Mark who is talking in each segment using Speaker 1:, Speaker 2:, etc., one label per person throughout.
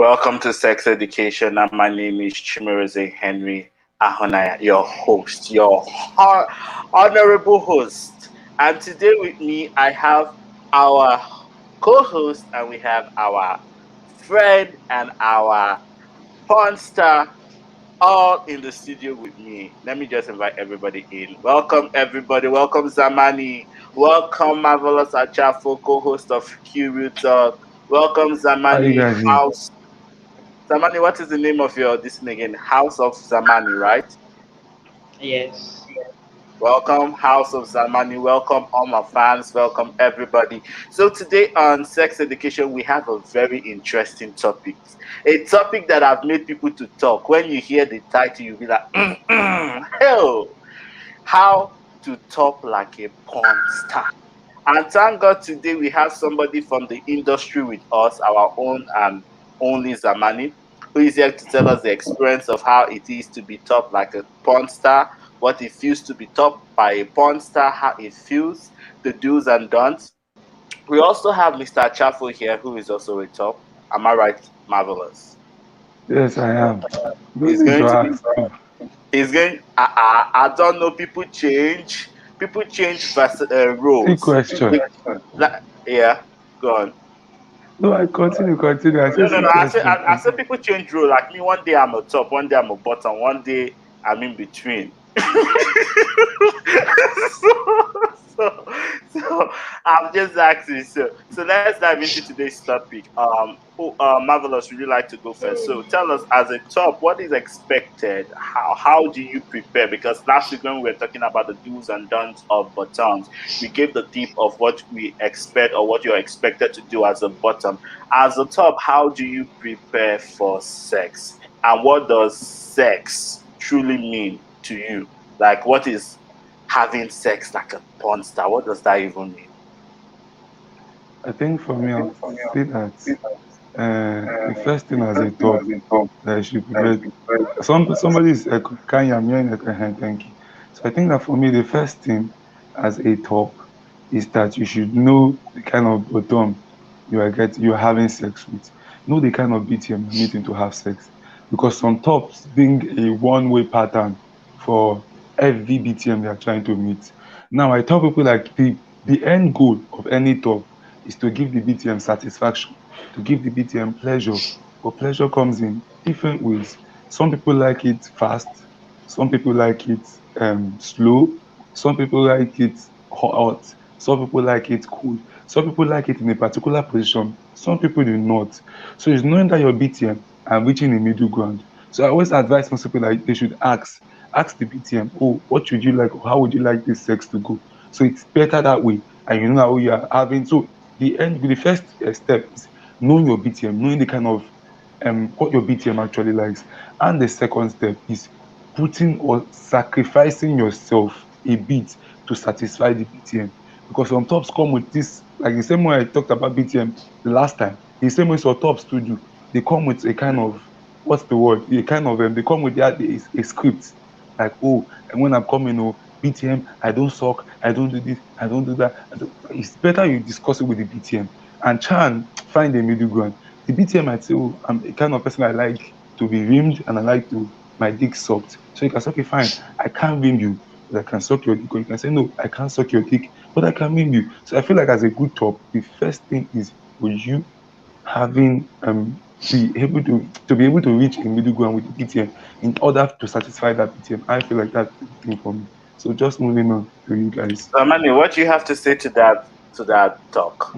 Speaker 1: Welcome to Sex Education, and my name is Chimereze Henry Ahonaya, your host, your honorable host. And today with me, I have our co-host, and we have our friend and our porn star all in the studio with me. Let me just invite everybody in. Welcome, everybody. Welcome, Zamani. Welcome, Marvelous Achafo, co-host of Qrealtalk. Welcome,
Speaker 2: How you
Speaker 1: Zamani
Speaker 2: guys doing?
Speaker 1: House. Zamani, what is the name of your this thing again? House of Zamani, right?
Speaker 3: Yes.
Speaker 1: Welcome, House of Zamani. Welcome, all my fans. Welcome, everybody. So, today on sex education, we have a very interesting topic. A topic that I've made people to talk. When you hear the title, you'll be like, hell, how to talk like a porn star. And thank God today we have somebody from the industry with us, our own and only Zamani, who is here to tell us the experience of how it is to be top like a porn star, what it feels to be top by a porn star, how it feels, the do's and don'ts. We also have Mr. Chafo here, who is also a top. Am I right? Marvelous.
Speaker 2: Yes, I am. No
Speaker 1: He's
Speaker 2: need
Speaker 1: going
Speaker 2: to
Speaker 1: to be.
Speaker 2: ask. No.
Speaker 1: He's going. I don't know. People change. People change
Speaker 2: See
Speaker 1: roles.
Speaker 2: question.
Speaker 1: Yeah. Go on.
Speaker 2: No, I continue. I say
Speaker 1: No,
Speaker 2: see
Speaker 1: no.
Speaker 2: question.
Speaker 1: I say people change role. Like me, one day I'm a top, one day I'm a bottom, one day I'm in between. so, so I'm just asking. So let's dive into today's topic. Marvelous, would you like to go first? So tell us, as a top, what is expected? How do you prepare? Because last week when we were talking about the do's and don'ts of bottoms, we gave the tip of what we expect or what you're expected to do as a bottom. As a top, how do you prepare for sex? And what does sex truly mean to you? Like, what is having sex like a porn star? What does that even mean?
Speaker 2: I think for me, I would say that the first thing as a top that I should prepare. Somebody is can you hear me? Thank you. So I think that for me, the first thing as a top is that you should know the kind of bottom you're having sex with. Know the kind of BTM you're meeting to have sex. Because some tops being a one-way pattern for every BTM they are trying to meet. Now I tell people like the end goal of any top is to give the BTM satisfaction, to give the BTM pleasure. But pleasure comes in different ways. Some people like it fast, some people like it slow, some people like it hot, some people like it cool, some people like it in a particular position, some people do not. So it's knowing that your BTM and reaching a middle ground. So I always advise most people like they should ask the BTM, oh, what would you like, or how would you like this sex to go? So it's better that way, and you know how you are having. So the first step is knowing your BTM, knowing the kind of what your BTM actually likes. And the second step is putting or sacrificing yourself a bit to satisfy the BTM. Because some tops come with this, like the same way I talked about BTM the last time, the same way some tops to do. They come with a kind of what's the word? A kind of they come with a script. Like, oh, and when I'm coming, oh, BTM, I don't suck, I don't do this, I don't do that. It's better you discuss it with the BTM and try and find a middle ground. The BTM might say, oh, I'm a kind of person I like to be rimmed and I like to my dick sucked. So you can say, okay, fine, I can't rim you, but I can suck your dick. Or you can say, no, I can't suck your dick, but I can rim you. So I feel like as a good top, the first thing is for you having be able to reach a middle ground with the BTM in order to satisfy that BTM. I feel like that's the thing for me. So just moving on to you guys.
Speaker 1: Amani, what do you have to say to that talk?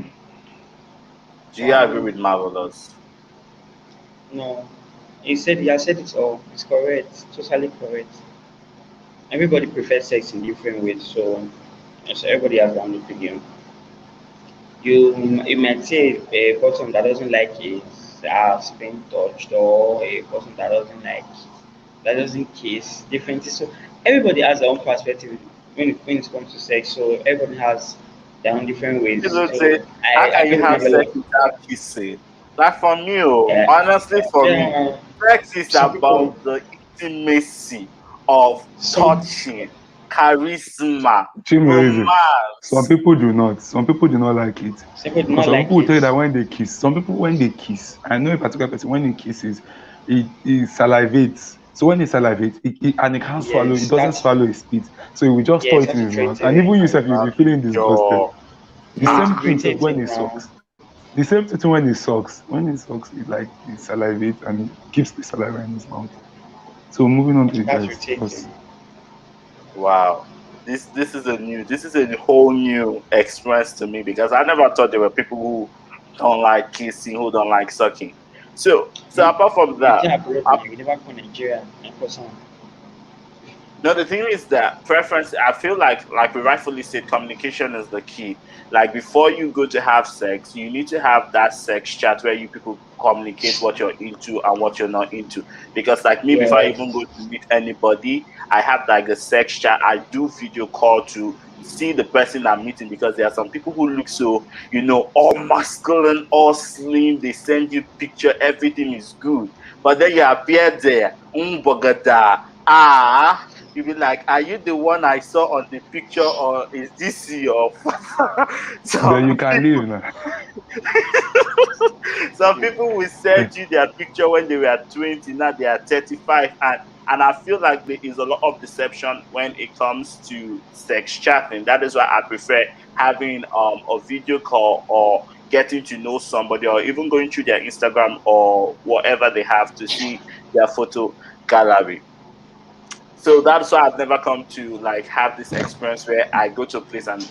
Speaker 1: Do you agree with
Speaker 3: Um,
Speaker 1: Marvelous?
Speaker 3: no. You said it all. It's correct. Totally correct. Everybody prefers sex in different ways, so everybody has their own opinion. You might say a person that doesn't like his ass being touched, or a person that doesn't kiss differently. So everybody has their own perspective when it comes to sex. So everybody has their own different ways.
Speaker 1: People
Speaker 3: So
Speaker 1: say, how
Speaker 3: I
Speaker 1: can you
Speaker 3: agree with
Speaker 1: have sex
Speaker 3: Marvelous.
Speaker 1: without kissing? Like for me, oh,
Speaker 3: Yeah,
Speaker 1: honestly, for me,
Speaker 3: yeah.
Speaker 1: sex is
Speaker 3: Some people,
Speaker 1: about the intimacy of
Speaker 3: some
Speaker 1: touching, charisma,
Speaker 2: Chimerism. Some
Speaker 1: romance.
Speaker 2: people do not. Some people do not like it.
Speaker 3: Some people do
Speaker 2: Because
Speaker 3: not
Speaker 2: some
Speaker 3: like
Speaker 2: people will tell you that
Speaker 3: it.
Speaker 2: when they kiss, some people when they kiss, I know a particular person when he kisses, he salivates. So when he salivates, and he can't swallow, he
Speaker 3: Yes,
Speaker 2: doesn't
Speaker 3: that's
Speaker 2: swallow his spit. So he will just store
Speaker 3: yes,
Speaker 2: it in
Speaker 3: that's
Speaker 2: his mouth. And even
Speaker 3: irritating.
Speaker 2: yourself, you'll be feeling disgusted.
Speaker 1: Yo.
Speaker 2: The
Speaker 3: It's
Speaker 2: same thing sef when he
Speaker 3: irritating now.
Speaker 2: sucks. The same thing when he sucks. When he sucks, he like he salivates and he keeps the saliva in his mouth. So moving on to the
Speaker 3: That's
Speaker 2: guys.
Speaker 3: irritating.
Speaker 1: Wow. This is a whole new experience to me because I never thought there were people who don't like kissing, who don't like sucking. So
Speaker 3: You,
Speaker 1: apart from
Speaker 3: you
Speaker 1: that,
Speaker 3: didn't abroad
Speaker 1: uh,
Speaker 3: now. You never come Nigeria and for some.
Speaker 1: no, the thing is that preference. I feel like we rightfully said, communication is the key. Like before you go to have sex, you need to have that sex chat where you people communicate what you're into and what you're not into. Because like me, before I even
Speaker 3: Yes.
Speaker 1: go to meet anybody, I have like a sex chat. I do video call to see the person I'm meeting because there are some people who look so, all masculine, all slim. They send you picture, everything is good, but then you appear there, bogada, you be like, are you the one I saw on the picture, or is this your
Speaker 2: Then you
Speaker 1: some
Speaker 2: can leave now.
Speaker 1: some people will send you their picture when they were 20, now they are 35, and I feel like there is a lot of deception when it comes to sex chatting. That is why I prefer having a video call, or getting to know somebody, or even going through their Instagram or whatever they have to see their photo gallery. So that's why I've never come to like have this experience where I go to a place and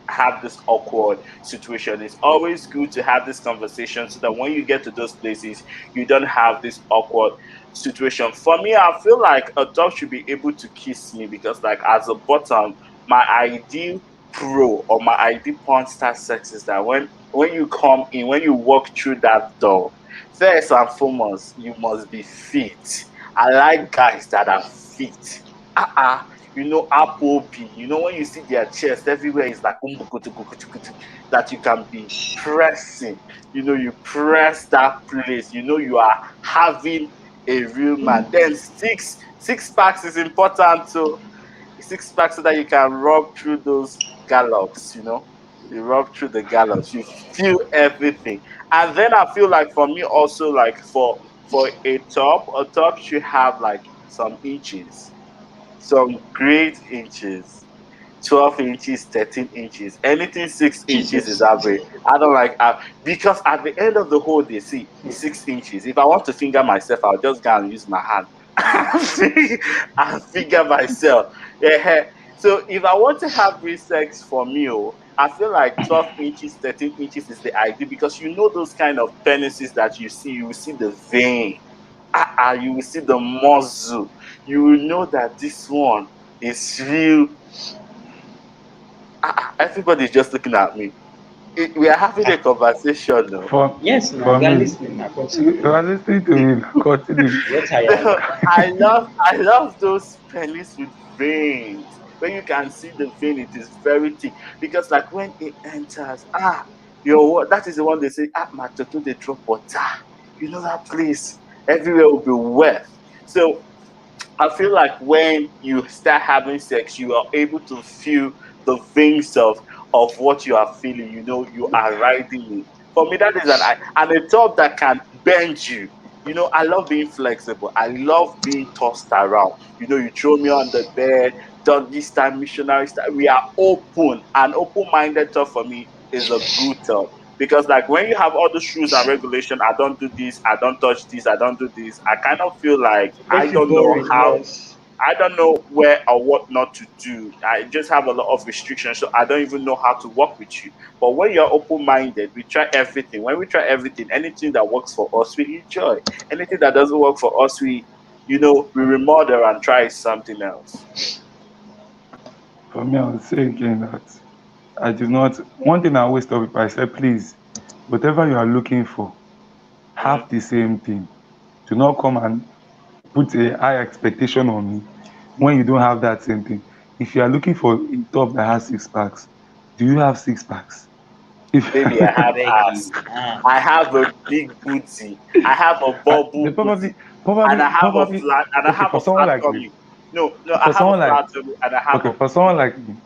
Speaker 1: have this awkward situation. It's always good to have this conversation so that when you get to those places, you don't have this awkward situation. For me, I feel like a dog should be able to kiss me because, like, as a bottom, my ideal pro or my ideal porn star sex is that when you come in, when you walk through that door, first and foremost, you must be fit. I like guys that are fit. Uh-uh. Apple B. When you see their chest everywhere is like that you can be pressing. You press that place. You are having a real man. Then six packs is important too. Six packs so that you can rub through those gallops. You rub through the gallops, you feel everything. And then I feel like for me also, like for a top should have like some inches, some great inches. 12 inches, 13 inches, anything 6 inches is
Speaker 3: Jesus.
Speaker 1: average. I don't like, because at the end of the whole day, see, 6 inches. If I want to finger myself, I'll just go and use my hand and finger myself. Yeah. So if I want to have real sex for me, I feel like 12 inches, 13 inches is the ideal because those kind of penises that you will see the vein, you will see the muscle, you will know that this one is real. Everybody's just looking at me. We are having a
Speaker 3: Ah,
Speaker 1: conversation now.
Speaker 2: For
Speaker 3: yes, now
Speaker 2: for
Speaker 3: we are
Speaker 2: me,
Speaker 3: listening. Now
Speaker 2: you
Speaker 3: continue.
Speaker 2: are listening to me. Continue.
Speaker 3: You're tired.
Speaker 1: So I love those penis with veins. When you can see the vein, it is very thick. Because like when it enters, that is the one they say, my toto they drop water. That place. Everywhere will be wet. So I feel like when you start having sex, you are able to feel the veins of what you are feeling. You are riding it. For me, that is and a top that can bend you. I love being flexible. I love being tossed around. You throw me on the bed, doggy style, missionary style. We are open. An open-minded top for me is a good top. Because like when you have all the rules and regulation, I don't do this, I don't touch this, I don't do this. I kind of feel like I
Speaker 3: Make you
Speaker 1: don't know
Speaker 3: boring,
Speaker 1: how,
Speaker 3: yes.
Speaker 1: I don't know where or what not to do. I just have a lot of restrictions, so I don't even know how to work with you. But when you're open-minded, we try everything. When we try everything, anything that works for us, we enjoy. Anything that doesn't work for us, we remodel and try something else.
Speaker 2: For me, I would say again that I do not. One thing I always tell people, I say, please, whatever you are looking for,
Speaker 1: Mm.
Speaker 2: have the same thing. Do not come and put a high expectation on me when you don't have that same thing. If you are looking for a top that has six packs, do you have six packs? If
Speaker 1: Baby, I
Speaker 3: I
Speaker 1: have
Speaker 3: beg
Speaker 1: ass.
Speaker 3: you. Ah,
Speaker 1: I have a big booty. I have a
Speaker 2: they
Speaker 1: bubble
Speaker 2: probably,
Speaker 1: booty, and
Speaker 2: probably,
Speaker 1: I have a
Speaker 2: probably,
Speaker 1: flat,
Speaker 2: okay, for someone like me,
Speaker 1: tummy. No, I
Speaker 2: For
Speaker 1: have a
Speaker 2: someone like
Speaker 1: flat tummy and I have
Speaker 2: okay,
Speaker 1: a
Speaker 2: for someone like me,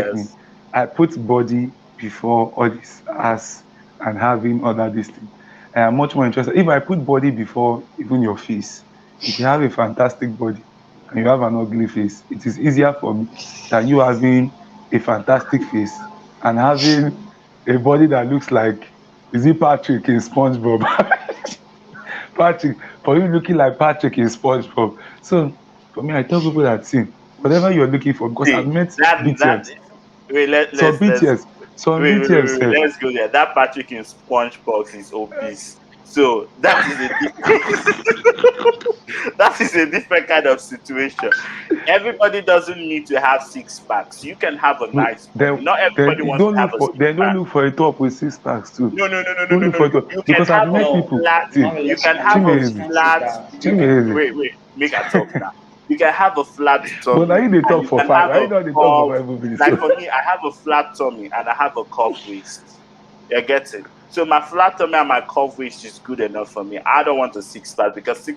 Speaker 1: yes.
Speaker 2: I put body before all this ass and having other this thing. I am much more interested. If I put body before even your face, if you have a fantastic body and you have an ugly face, it is easier for me than you having a fantastic face and having a body that looks like is it Patrick in SpongeBob? Patrick, for you looking like Patrick in SpongeBob. So for me, I tell people that see, whatever you're looking for, because I've
Speaker 1: See,
Speaker 2: met
Speaker 1: that
Speaker 2: BTMs,
Speaker 1: wait,
Speaker 2: some
Speaker 1: let's
Speaker 2: BTS, some BTS
Speaker 1: wait,
Speaker 2: said,
Speaker 1: let's go there. That Patrick in SpongeBob is obese. So that is a that is a different kind of situation. Everybody doesn't need to have six packs. You can have a
Speaker 2: no,
Speaker 1: nice body. Not
Speaker 2: then
Speaker 1: everybody
Speaker 2: you
Speaker 1: wants to
Speaker 2: don't
Speaker 1: have
Speaker 2: look
Speaker 1: a
Speaker 2: for
Speaker 1: six
Speaker 2: then don't
Speaker 1: pack.
Speaker 2: look for a top with six packs too. Don't look
Speaker 1: No.
Speaker 2: for a top
Speaker 1: You can
Speaker 2: because I've
Speaker 1: have a
Speaker 2: met
Speaker 3: No,
Speaker 2: people.
Speaker 1: flat.
Speaker 2: See,
Speaker 1: You
Speaker 3: Marvelous,
Speaker 1: can
Speaker 3: you
Speaker 1: have a
Speaker 2: Chimezi,
Speaker 3: can't say
Speaker 1: flat.
Speaker 3: that.
Speaker 1: You can
Speaker 2: Chimezi.
Speaker 1: make a talk now. You can have a flat
Speaker 2: But now
Speaker 1: tummy
Speaker 2: you they
Speaker 1: and
Speaker 2: talk
Speaker 1: you
Speaker 2: for
Speaker 1: can
Speaker 2: five.
Speaker 1: have
Speaker 2: Why
Speaker 1: a
Speaker 2: you not they talk for
Speaker 1: curve.
Speaker 2: 5 minutes?
Speaker 1: Like
Speaker 2: So
Speaker 1: for me, I have a flat tummy and I have a curved waist. You're getting. So my flat tummy and my curved waist is good enough for me. I don't want a six pack because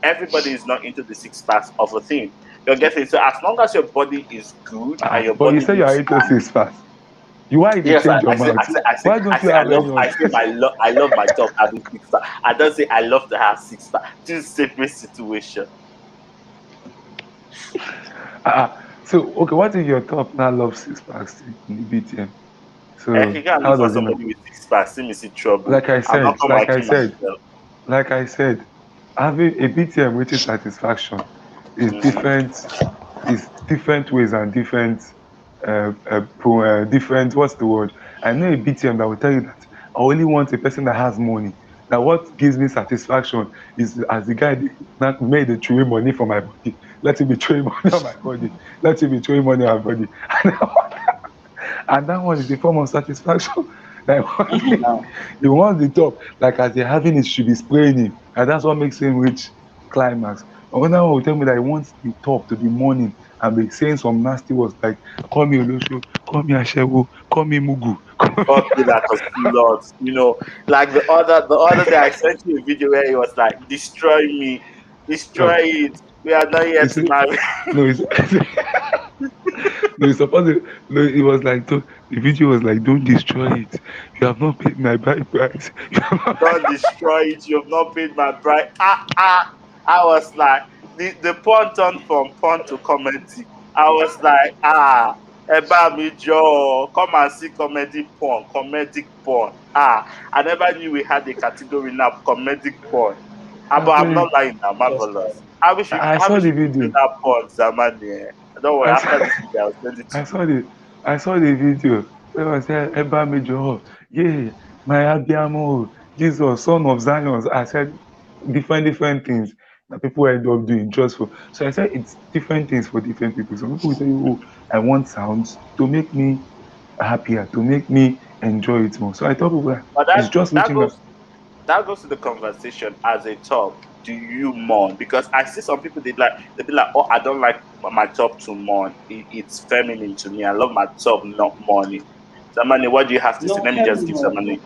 Speaker 1: everybody is not into the six packs of a thing. You're getting. So as long as your body is good and your
Speaker 2: but you
Speaker 1: body
Speaker 2: say you are
Speaker 1: looks
Speaker 2: into
Speaker 1: nice.
Speaker 2: six packs. You why they
Speaker 1: Yes,
Speaker 2: change your mouth? Why
Speaker 1: I
Speaker 2: don't you
Speaker 1: say,
Speaker 2: have any
Speaker 1: I
Speaker 2: other?
Speaker 1: say I love my top having six pack. I don't say I love to have six pack. Two separate situation.
Speaker 2: So okay, what if your top now loves six packs in the BTM?
Speaker 1: If
Speaker 2: So
Speaker 1: you can't
Speaker 2: how
Speaker 1: look for
Speaker 2: does it know?
Speaker 1: somebody with six pack, see me see trouble.
Speaker 2: Like I
Speaker 1: I'm not
Speaker 2: said,
Speaker 1: come
Speaker 2: like I
Speaker 1: marking
Speaker 2: said,
Speaker 1: myself.
Speaker 2: like I said, having a BTM with satisfaction is
Speaker 1: Mm-hmm.
Speaker 2: different ways and different what's the word? I know a BTM that will tell you that I only want a person that has money. That what gives me satisfaction is as the guy that made the throwing money for my body. Let him be throwing money on my body. Let him be throwing money on my body. And that one is a form of satisfaction. Like
Speaker 3: Now,
Speaker 2: he wants the top, like as they're having it, should be spraying him. And that's what makes him reach climax. Another one will tell me that he wants the top to be mourning and be saying some nasty words like, call me Olosho, call me Ashewo, call me Mugu.
Speaker 1: Fuck you like a slut. Like the other day I sent you a video where he was like, destroy me, destroy
Speaker 2: No,
Speaker 1: it. We are not
Speaker 2: he
Speaker 1: yet
Speaker 2: said,
Speaker 1: married.
Speaker 2: no, no, he's supposed to, no, it was like, the video was like, don't destroy it. You have not paid my bride price. You have not
Speaker 1: Don't destroy it. You have not paid my bride. I was like, the porn turned from porn to comedy. I was like, Eba mi Joe, come and see comedy porn, comedic porn. I never knew we had a category now, comedic porn.
Speaker 2: I'm
Speaker 1: But I'm
Speaker 2: telling
Speaker 1: not
Speaker 2: you,
Speaker 1: lying now,
Speaker 3: just
Speaker 1: marvelous.
Speaker 2: I
Speaker 1: How
Speaker 2: saw
Speaker 1: wish
Speaker 2: the
Speaker 1: you could do
Speaker 2: video.
Speaker 1: that porn, Zamani. Don't worry,
Speaker 2: I
Speaker 1: after
Speaker 2: saw,
Speaker 1: this video, I'll send it to
Speaker 2: I
Speaker 1: you.
Speaker 2: saw the I saw the video where I said Eba Major, yeah, my Abiamo, Jesus, son of Zion. I said different things that people end up doing just for. So I said it's different things for different people. Some people will say, oh, I want sounds to make me happier, to make me enjoy it more. So I tell people that
Speaker 1: But
Speaker 2: it's just
Speaker 1: that
Speaker 2: reaching out.
Speaker 1: that goes to the conversation as a top. Do you mourn? Because I see some people they be like, oh, I don't like my top to mourn. It's feminine to me. I love my top not mourning. Samani, what do you have to say?
Speaker 3: no,
Speaker 1: Let me
Speaker 3: hell
Speaker 1: just give
Speaker 3: no,
Speaker 1: Samani.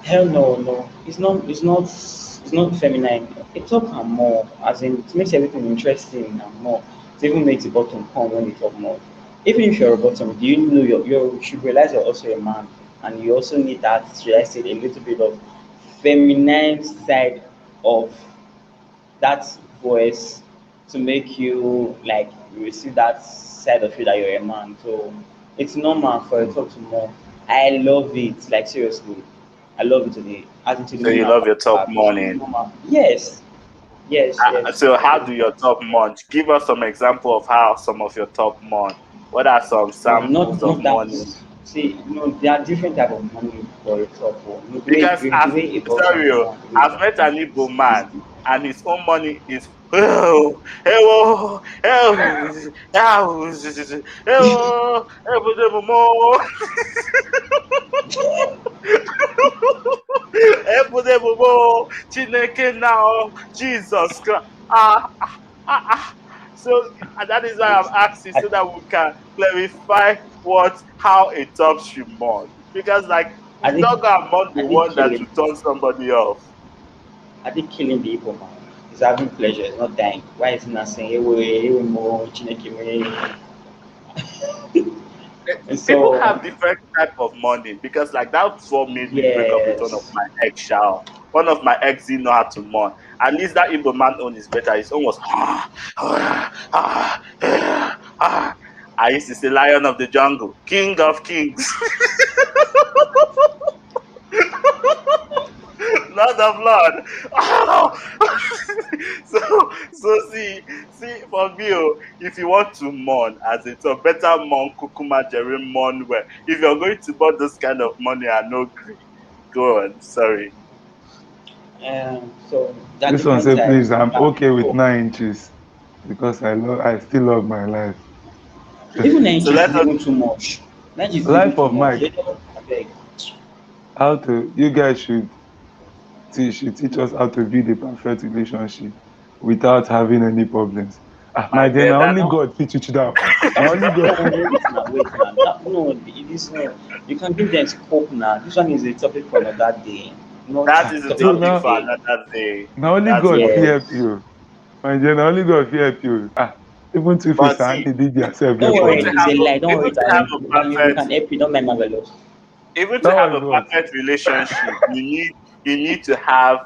Speaker 3: hell no, no. It's not feminine. It talk and more, as in it makes everything interesting and more. It even makes the bottom come when you talk more. Even if you're a bottom, do you know you should realize you're also a man, and you also need that, should I say, a little bit of feminine side of that voice to make you like receive that side of you that you're a man. So it's normal for a talk to more. I love it, like seriously. I love it today, as into the
Speaker 1: So
Speaker 3: moon
Speaker 1: you
Speaker 3: and
Speaker 1: love your top
Speaker 3: back. So it's
Speaker 1: mourning.
Speaker 3: normal. Yes, yes.
Speaker 1: So
Speaker 3: I
Speaker 1: how
Speaker 3: do.
Speaker 1: do your top mourn? Give us some example of how some of your top mourn. What are some
Speaker 3: No,
Speaker 1: samples of
Speaker 3: not that.
Speaker 1: mourning?
Speaker 3: See, there are different type of money for a top.
Speaker 1: Because
Speaker 3: The way a bottom
Speaker 1: sorry,
Speaker 3: one, the way
Speaker 1: I've met an Igbo man and his own money is oh, oh, oh, oh, Chineke now, Jesus Christ. So that is why
Speaker 3: it's,
Speaker 1: I'm asking
Speaker 3: I,
Speaker 1: so that we can clarify how a top should mourn. Because like
Speaker 3: I
Speaker 1: he's
Speaker 3: think
Speaker 1: not gonna mourn
Speaker 3: I
Speaker 1: the
Speaker 3: think
Speaker 1: one that
Speaker 3: killing
Speaker 1: you turn somebody off.
Speaker 3: I think killing the Igbo man He's having pleasure. He's not dying. Why is he not saying, hey, more, Chineke, and
Speaker 1: People
Speaker 3: so,
Speaker 1: have different type of money because like that's what made me break up with one of
Speaker 3: yes.
Speaker 1: my ex shall. One of my ex didn't know how to mourn. At least that Igbo man own is better. It's almost I used to say lion of the jungle, king of kings, Lord of Lord. See for me, if you want to mourn as it's a better mourn kukuma jerry mourn well. If you're going to buy this kind of money and no agree, go on. Sorry.
Speaker 3: So there are
Speaker 2: This one
Speaker 3: different
Speaker 2: say,
Speaker 3: types.
Speaker 2: please, I'm okay with
Speaker 3: Oh,
Speaker 2: 9 inches because I still love my life.
Speaker 3: even 9
Speaker 1: So
Speaker 3: inches
Speaker 1: let
Speaker 3: is
Speaker 1: us
Speaker 3: even too much. 9 inches is even
Speaker 2: Life
Speaker 3: too
Speaker 2: of
Speaker 3: much.
Speaker 2: Mike.
Speaker 3: You know, I beg.
Speaker 2: How to you guys should teach us how to build a perfect relationship without having any problems. Ah, my
Speaker 1: my
Speaker 2: dear,
Speaker 1: dear
Speaker 2: now
Speaker 1: that
Speaker 2: only
Speaker 3: No,
Speaker 2: God teach you that. Now
Speaker 3: that is
Speaker 2: only
Speaker 3: no,
Speaker 2: God.
Speaker 3: wait now. No, it is no. You can give them scope now. This one is a topic for another day, not
Speaker 1: that
Speaker 2: Ah,
Speaker 1: is a
Speaker 3: topic
Speaker 2: so
Speaker 3: for
Speaker 1: topic
Speaker 2: now
Speaker 1: for
Speaker 3: today.
Speaker 1: another day.
Speaker 2: now only
Speaker 1: That's
Speaker 2: God
Speaker 1: for
Speaker 2: fit
Speaker 3: Yes.
Speaker 2: help you. My dear, now only God fit help you. Ah, even if
Speaker 1: but
Speaker 2: it's
Speaker 1: see,
Speaker 2: they did themselves
Speaker 3: Don't
Speaker 2: get
Speaker 3: worry,
Speaker 1: even to
Speaker 2: problem.
Speaker 3: it's
Speaker 1: have
Speaker 3: a lie. Don't worry,
Speaker 1: even to have
Speaker 3: darling.
Speaker 1: a
Speaker 3: We
Speaker 1: perfect
Speaker 3: can help you. Don't mind marvelous.
Speaker 1: even to
Speaker 2: That
Speaker 1: have
Speaker 2: was
Speaker 1: a
Speaker 2: what?
Speaker 1: perfect relationship, you need to have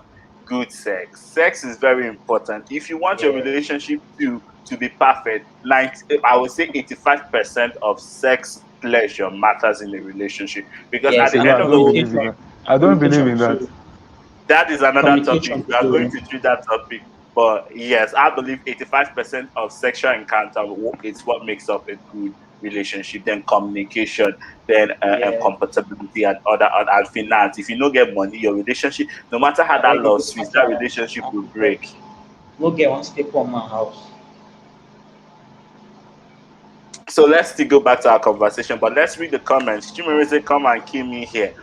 Speaker 1: good sex. Sex is very important. If you want your
Speaker 3: Yes.
Speaker 1: relationship to be perfect, like I would say 85% of sex pleasure matters in a relationship. Because at
Speaker 3: Yes,
Speaker 1: the
Speaker 2: Okay, no,
Speaker 3: and
Speaker 1: end
Speaker 2: I
Speaker 1: of the
Speaker 2: don't
Speaker 1: whole
Speaker 2: believe in
Speaker 3: communication.
Speaker 2: that.
Speaker 3: And
Speaker 2: I don't believe
Speaker 3: communication
Speaker 2: in that.
Speaker 3: too.
Speaker 1: that is another topic.
Speaker 3: Communication
Speaker 1: We are going
Speaker 3: too.
Speaker 1: to treat that topic. But yes, I believe 85% of sexual encounter is what makes up a good relationship. Then communication, then
Speaker 3: Yeah.
Speaker 1: compatibility, and and finance. If you don't get money, your relationship, no matter how
Speaker 3: I
Speaker 1: that
Speaker 3: beg you,
Speaker 1: love
Speaker 3: go
Speaker 1: sweet,
Speaker 3: find
Speaker 1: that
Speaker 3: out.
Speaker 1: relationship will
Speaker 3: I beg.
Speaker 1: break.
Speaker 3: No get one step on my house.
Speaker 1: So let's still go back to our conversation, but let's read the comments. Chimereze, come and kill me here.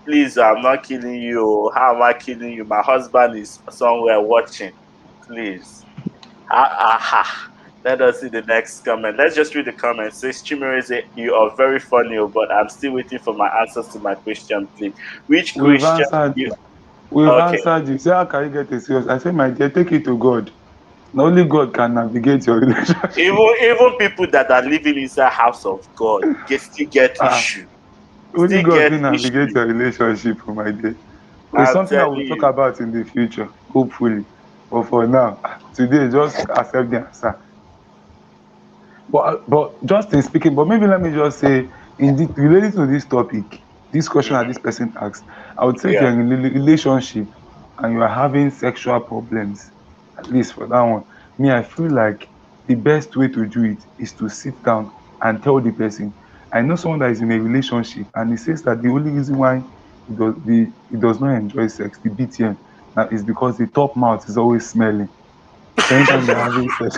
Speaker 1: Please, I'm not killing you. How am I killing you? My husband is somewhere watching. Please. Let us see the next comment. Let's just read the comment. Says Chimereze, you are very funny, but I'm still waiting for my answers to my question, please. Which
Speaker 2: We've
Speaker 1: question?
Speaker 2: answered
Speaker 1: You
Speaker 2: we've
Speaker 1: okay?
Speaker 2: answered you. Say how can you get a serious? I say, my dear, take it to God. Now only God can navigate your relationship.
Speaker 1: Even people that are living inside house of God, they still get
Speaker 2: Ah,
Speaker 1: issue.
Speaker 2: only
Speaker 1: Still
Speaker 2: God
Speaker 1: get
Speaker 2: can navigate
Speaker 1: issue.
Speaker 2: your relationship, oh my dear. It's
Speaker 1: I'm
Speaker 2: something that
Speaker 1: telling
Speaker 2: we'll talk
Speaker 1: you.
Speaker 2: about in the future, hopefully. But for now, today, just accept the answer. But just in speaking, but maybe let me just say, related to this topic, this question that this
Speaker 1: Mhm.
Speaker 2: person asked, I would say if
Speaker 1: Yeah.
Speaker 2: you're in a relationship and you are having sexual problems, at least for that one, me, I feel like the best way to do it is to sit down and tell the person. I know someone that is in a relationship and he says that the only reason why he does not enjoy sex, the BTM, now is because the top mouth is always smelling. So anytime they're having sex,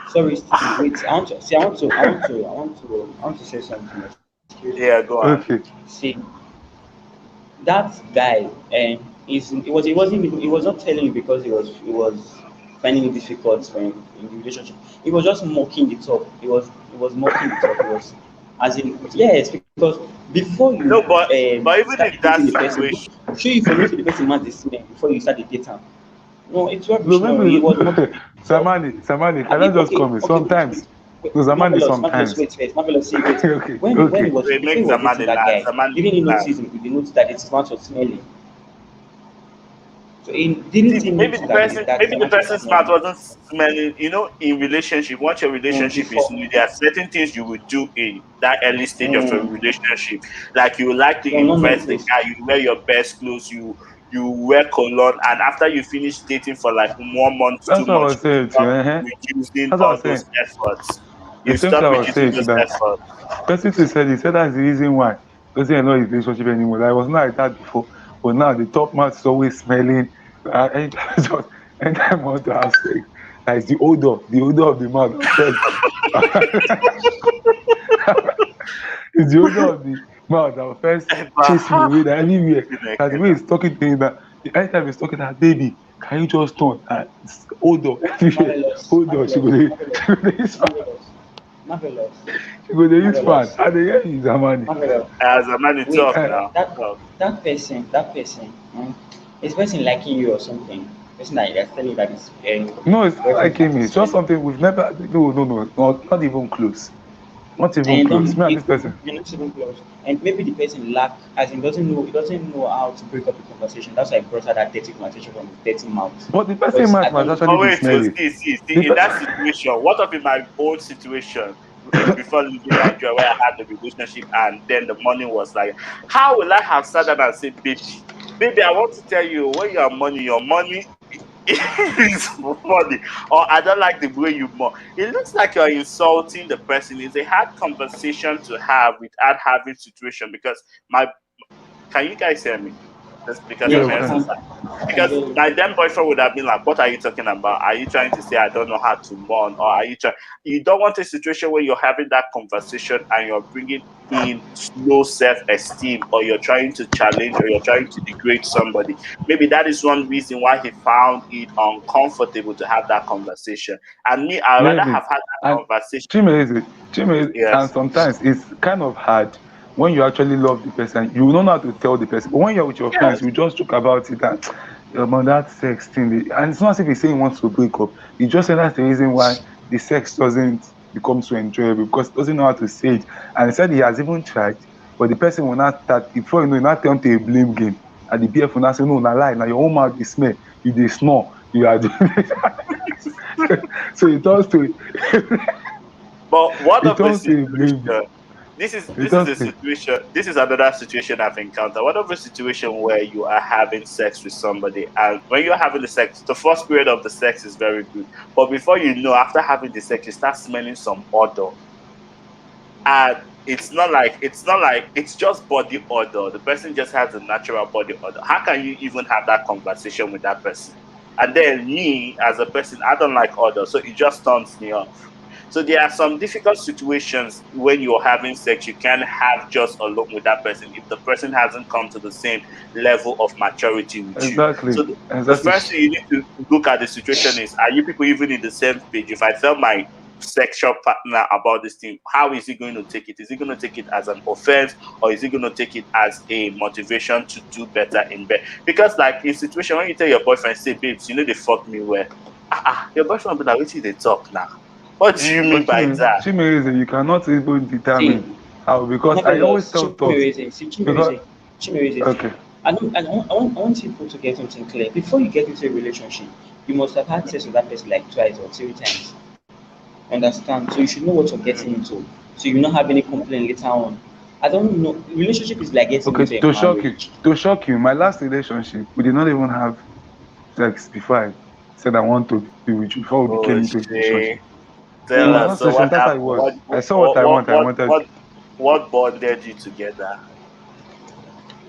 Speaker 3: Sorry, Steve. Wait. I want to see. I want to say something. Excuse me.
Speaker 1: Yeah, go on.
Speaker 2: okay.
Speaker 3: See, that guy, he was not telling you because he was finding it difficult for him in the relationship. He was just mocking the top. He was mocking the top. He was, as in, yes, because before you
Speaker 1: No, but even
Speaker 3: start
Speaker 1: in
Speaker 3: dating
Speaker 1: that
Speaker 3: the person,
Speaker 1: situation,
Speaker 3: show you for know say the person man dey smell before you start the date am. No, it's
Speaker 2: No,
Speaker 3: rubbish. No, he
Speaker 2: maybe
Speaker 3: was mocking the top.
Speaker 2: Samani, can I just
Speaker 3: Okay,
Speaker 2: come in?
Speaker 3: okay, wait, wait,
Speaker 2: Sometimes.
Speaker 3: wait.
Speaker 2: No, Samani,
Speaker 3: Marvelous,
Speaker 2: sometimes.
Speaker 3: wait first. Marvelous, say wait.
Speaker 2: Okay,
Speaker 3: When he
Speaker 2: okay.
Speaker 3: was
Speaker 1: we
Speaker 3: before he
Speaker 1: make
Speaker 3: was dating
Speaker 1: Zamani
Speaker 3: that
Speaker 1: laugh.
Speaker 3: guy,
Speaker 1: Zamani
Speaker 3: didn't he
Speaker 1: laugh.
Speaker 3: notice him? He noticed that his mouth was smelling. So he
Speaker 1: See,
Speaker 3: didn't he
Speaker 1: maybe
Speaker 3: notice
Speaker 1: the
Speaker 3: that
Speaker 1: person,
Speaker 3: that
Speaker 1: maybe
Speaker 3: his
Speaker 1: the
Speaker 3: mouth was
Speaker 1: person's mouth
Speaker 3: smelling?
Speaker 1: wasn't smelling. In relationship, once your relationship is
Speaker 3: Before.
Speaker 1: new, there are certain things you would do in that early stage of a
Speaker 3: Mm.
Speaker 1: relationship. Like you would like to
Speaker 3: So no
Speaker 1: impress the
Speaker 3: notice.
Speaker 1: guy, you wear your best clothes, you wear cologne, and after you finish dating for like 1 month,
Speaker 2: That's
Speaker 1: two
Speaker 2: what I
Speaker 1: months,
Speaker 2: was
Speaker 1: you
Speaker 2: saying to you.
Speaker 1: stop
Speaker 2: Uh-huh.
Speaker 1: reducing
Speaker 2: That's what I
Speaker 1: all
Speaker 2: was
Speaker 1: those
Speaker 2: saying.
Speaker 1: efforts.
Speaker 2: The
Speaker 1: You
Speaker 2: same thing
Speaker 1: stop
Speaker 2: I was
Speaker 1: reducing
Speaker 2: saying to
Speaker 1: those
Speaker 2: that.
Speaker 1: efforts.
Speaker 2: Person to said he said that's the reason why he doesn't enjoy his relationship anymore. Like, I was not like that before. But now the top mouth is always smelling. Anytime I want to have sex, like it's the odor of the mouth that first it's the odor of the mouth that will first
Speaker 1: But
Speaker 2: chase me away that everywhere. That the way
Speaker 1: Chineke,
Speaker 2: he's talking to him that anytime he's talking that baby, can you just turn? It's odor everywhere.
Speaker 3: Marvelous,
Speaker 2: Odor. She go
Speaker 3: marvelous,
Speaker 2: dey-
Speaker 3: marvelous,
Speaker 2: she go dey-
Speaker 3: marvelous. Marvelous.
Speaker 2: You go, they use fan.
Speaker 3: Marvelous.
Speaker 2: And they hear you, Zamani.
Speaker 3: Marvelous.
Speaker 1: As a man, you
Speaker 3: Wait,
Speaker 1: talk
Speaker 2: Eh,
Speaker 1: now.
Speaker 3: that
Speaker 1: Talk.
Speaker 3: that person, is person liking you or something? Person that is telling you that is
Speaker 2: no, it's not
Speaker 3: boyfriend
Speaker 2: like him.
Speaker 3: that
Speaker 2: It's
Speaker 3: is
Speaker 2: just something we've never. No, no, no, not even close. Not even
Speaker 3: and
Speaker 2: close.
Speaker 3: don't
Speaker 2: Me and
Speaker 3: it,
Speaker 2: this person.
Speaker 3: you're not even close. And maybe the person lack as in doesn't know how to break up the conversation. That's why I brought out that dirty conversation from the dirty mouth.
Speaker 2: But the person
Speaker 3: Because I
Speaker 2: must
Speaker 3: don't
Speaker 2: actually
Speaker 1: But
Speaker 2: be
Speaker 1: wait, so
Speaker 2: smelly.
Speaker 1: see,
Speaker 2: The
Speaker 1: in that
Speaker 2: pe-
Speaker 1: situation, what of in my own situation before leaving Nigeria where I had the relationship and then the money was like, how will I have sat down and said, baby, I want to tell you, when your money is funny, or I don't like the way you more. It looks like you're insulting the person. It's a hard conversation to have without having situation because my can you guys hear me? Just because
Speaker 2: yeah,
Speaker 3: yes,
Speaker 1: I'm
Speaker 2: we
Speaker 3: I
Speaker 2: can.
Speaker 3: can
Speaker 1: exercising.
Speaker 3: I can
Speaker 1: Because
Speaker 3: hear you.
Speaker 1: my then boyfriend would have been like, "What are you talking about? Are you trying to say I don't know how to mourn, or are you trying?" You don't want a situation where you're having that conversation and you're bringing in low self-esteem, or you're trying to challenge, or you're trying to degrade somebody. Maybe that is one reason why he found it uncomfortable to have that conversation. And me, I'd rather
Speaker 2: Really.
Speaker 1: have had that
Speaker 2: And
Speaker 1: conversation.
Speaker 2: Chimere, and
Speaker 1: Yes,
Speaker 2: sometimes it's kind of hard when you actually love the person. You don't know how to tell the person. But when you're with your friends,
Speaker 1: yes,
Speaker 2: you just talk about it and about that sex thing. And it's not as if he's saying he wants to break up. He just said that's the reason why the sex doesn't become so enjoyable because he doesn't know how to say it. And he said he has even tried, but the person will not start, before you know, it not turn to a blame game. And the BF will not say, no, na lie, now your own mouth dey smell, you dey snore, you are doing so it turns to
Speaker 1: but what
Speaker 2: it
Speaker 1: of a
Speaker 2: turns to a blame
Speaker 1: situation?
Speaker 2: game.
Speaker 1: this is
Speaker 2: It
Speaker 1: this is
Speaker 2: turns
Speaker 1: a
Speaker 2: to
Speaker 1: situation this is another situation I've encountered. What of a situation where you are having sex with somebody, and when you're having the sex, the first period of the sex is very good, but before you know, after having the sex, you start smelling some odor, and it's not like it's just body odor. The person just has a natural body odor. How can you even have that conversation with that person? And then me as a person, I don't like odor, so it just turns me off. So there are some difficult situations when you're having sex you can't have just alone with that person if the person hasn't come to the same level of maturity with you.
Speaker 2: exactly,
Speaker 1: So the
Speaker 2: exactly.
Speaker 1: first thing you need to look at the situation is, are you people even in the same page? If I tell my sexual partner about this thing, how is he going to take it? Is he going to take it as an offense, or is he going to take it as a motivation to do better in bed? Because like in situation when you tell your boyfriend, say, babes, you know they fuck me well. Your boyfriend will be like, what they talk now? What do you mean
Speaker 2: But
Speaker 1: by that?
Speaker 2: Chimere, you cannot even
Speaker 3: See,
Speaker 2: determine how because I always
Speaker 3: marvelous.
Speaker 2: tell thoughts because
Speaker 3: Chimerize.
Speaker 2: okay,
Speaker 3: I want people to get something clear. Before you get into a relationship, you must have had sex with that person like twice or 3 times. Understand? So you should know what you're getting into. So you will not have any complaint later on. I don't know. Relationship is like getting
Speaker 2: okay,
Speaker 3: into a marriage.
Speaker 2: to shock you, my last relationship, we did not even have sex before I said I want to be with you before we
Speaker 1: Oh,
Speaker 2: became into a relationship.
Speaker 1: shit.
Speaker 2: In
Speaker 1: Tell
Speaker 2: my
Speaker 1: us.
Speaker 2: last
Speaker 1: So what
Speaker 2: relationship, that's how it
Speaker 1: happened?
Speaker 2: was. I saw what I want, I wanted.
Speaker 1: What bonded you together?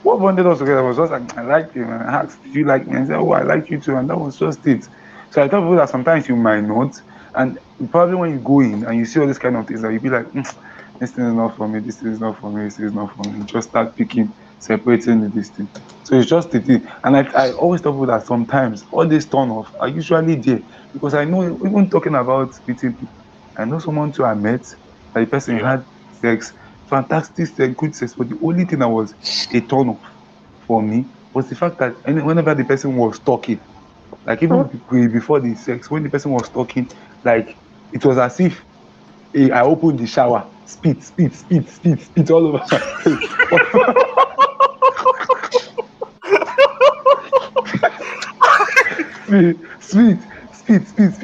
Speaker 2: What bonded us together was just like I liked him and I asked, "Do you like me?" And he said, "Oh, I like you too," and that was just it. So I tell people that sometimes you might not, and probably when you go in and you see all these kind of things, that you be like, "This thing is not for me. This thing is not for me. This is not for me." You just start picking, separating this thing. So it's just the thing, and I always tell people that sometimes all these turn off are usually there because I know even talking about meeting people, I know someone too I met that the person
Speaker 1: Yeah.
Speaker 2: had sex, fantastic sex, good sex, but the only thing that was a turn off for me was the fact that whenever the person was talking, like even before the sex, when the person was talking, like it was as if I opened the shower, spit all over my face. Spit, spit.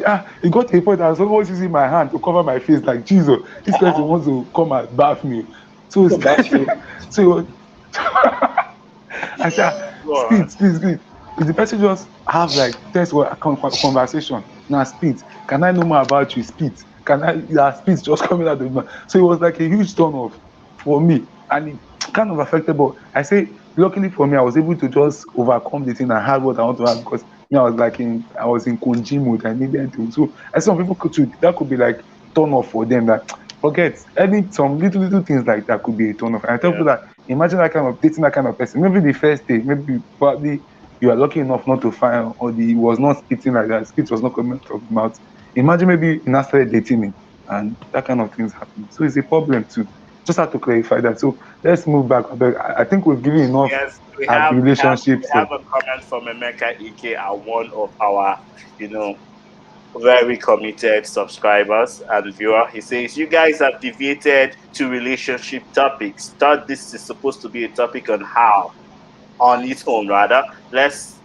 Speaker 2: It got to a point I was almost using my hand to cover my face, like Jesus, this person
Speaker 3: Uh-uh.
Speaker 2: wants to come and bath me. So,
Speaker 3: So bath you.
Speaker 2: so it was, I said,
Speaker 1: Go on.
Speaker 2: speed. If the person just have like text or conversation, now speed. Can I know more about you? Speed. Can I speed just coming out of the mouth? So it was like a huge turn off for me. And it kind of affected, but I say luckily for me, I was able to just overcome the thing and have what I want to have because I was in conji mode. I needed to. So I some people could too, that could be like turn off for them that forget some little things like that could be a turn off. And I tell
Speaker 1: Yeah.
Speaker 2: people that imagine that kind of dating that kind of person. Maybe the first day, maybe probably you are lucky enough not to find or the he was not spitting like that, spit was not coming out of the mouth. Imagine maybe you now started dating him and that kind of things happen. So it's a problem too. Just have to clarify that. So let's move back. I think we've given enough
Speaker 1: Yes, we
Speaker 2: at
Speaker 1: have
Speaker 2: relationships.
Speaker 1: a comment from Emeka Ike, one of our, very committed subscribers and viewer. He says, "You guys have deviated to relationship topics. Thought this is supposed to be a topic on its own rather. Let's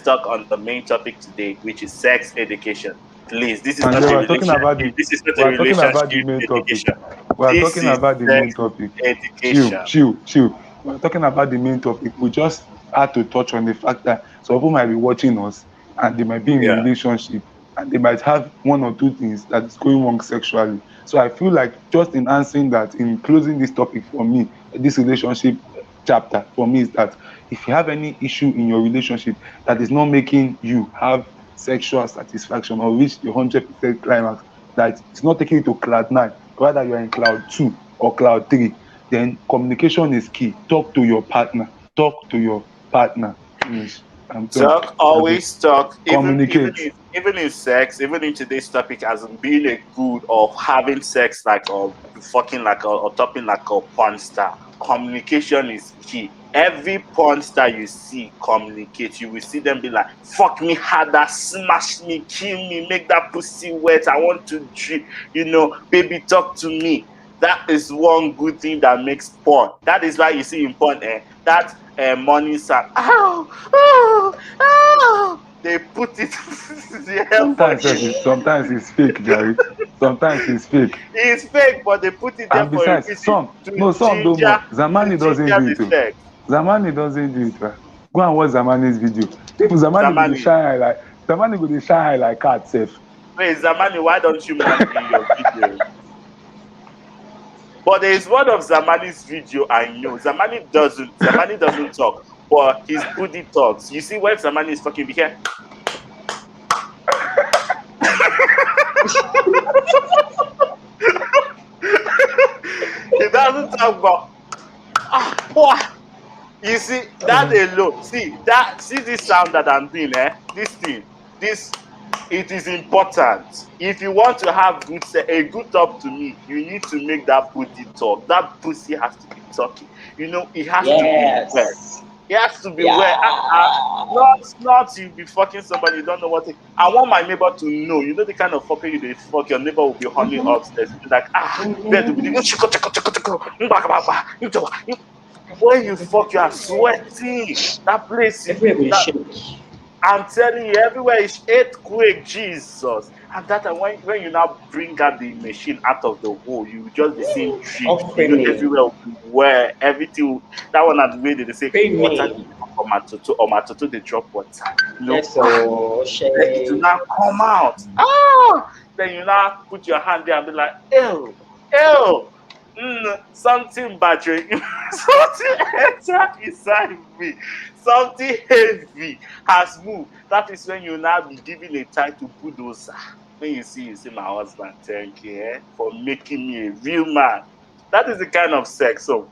Speaker 1: talk on the main topic today, which is sex education. Please, this is
Speaker 2: And
Speaker 1: not
Speaker 2: then
Speaker 1: a
Speaker 2: we're talking
Speaker 1: relationship.
Speaker 2: about the
Speaker 1: This is not a
Speaker 2: we're talking about the
Speaker 1: relationship
Speaker 2: main topic.
Speaker 1: education.
Speaker 2: We're
Speaker 1: This
Speaker 2: talking
Speaker 1: is
Speaker 2: about the main
Speaker 1: sex
Speaker 2: topic.
Speaker 1: education."
Speaker 2: Chill. We're talking about the main topic. We just had to touch on the fact that some people might be watching us and they might be in a
Speaker 1: Yeah.
Speaker 2: relationship and they might have one or two things that is going wrong sexually. So I feel like just in answering that, in closing this topic for me, this relationship chapter for me is that if you have any issue in your relationship that is not making you have sexual satisfaction or reach the 100% climax, that it's not taking you to cloud 9, rather you're in cloud 2 or cloud 3, then communication is key. Talk to your partner. Talk to your partner. Finish. I'm done.
Speaker 1: Talk, always talk,
Speaker 2: Communicate.
Speaker 1: even in sex, even in today's topic as in being a good or having sex like or fucking like or topping like a porn star. Communication is key. Every porn star you see communicate. You will see them be like, fuck me harder, smash me, kill me, make that pussy wet. I want to drink, baby, talk to me. That is one good thing that makes porn. That is why you see in porn, that money sound. Ow, oh, oh. They put it the
Speaker 2: Sometimes
Speaker 1: for you.
Speaker 2: sometimes it's fake, Jerry. Sometimes it's fake.
Speaker 1: It's fake, but they put it there
Speaker 2: And
Speaker 1: for a
Speaker 2: besides,
Speaker 1: reason
Speaker 2: some don't more.
Speaker 1: to
Speaker 2: Zamani doesn't
Speaker 1: ginger
Speaker 2: do
Speaker 1: the
Speaker 2: it.
Speaker 1: sex.
Speaker 2: Zamani doesn't do it. Go and watch Zamani's video. If Zamani go dey
Speaker 1: Zamani,
Speaker 2: shine eye like Zamani go dey shine eye like cat sef.
Speaker 1: wait, Zamani, why don't you mourn in your video? But there is one of Zamani's video I know. Zamani doesn't talk, but his booty talks. You see when Zamani is talking, be here. He doesn't talk about boy. You see that alone. See this sound that I'm doing, this thing, it is important. If you want to have a good talk to me, you need to make that booty talk. That pussy has to be talking. It has to be wet. It has to be wet. Not you be fucking somebody you don't know what. I want my neighbor to know. You know the kind of fucker you fuck. Your neighbor will be honey upstairs. Be like, bed will be when you fuck, you are sweating. That place is. I'm telling you, everywhere is earthquake, Jesus. And that when you now bring out the machine out of the hole, you will just be seeing drips. Everywhere will be where everything. That one at the way they say water or my toto they drop water. Then it will now come out. Then you now put your hand there and be like, ew. Something battery, something enter inside me, something heavy has moved. That is when you now be giving a title bulldozer. When you see my husband, thank you for making me a real man. That is the kind of sex. So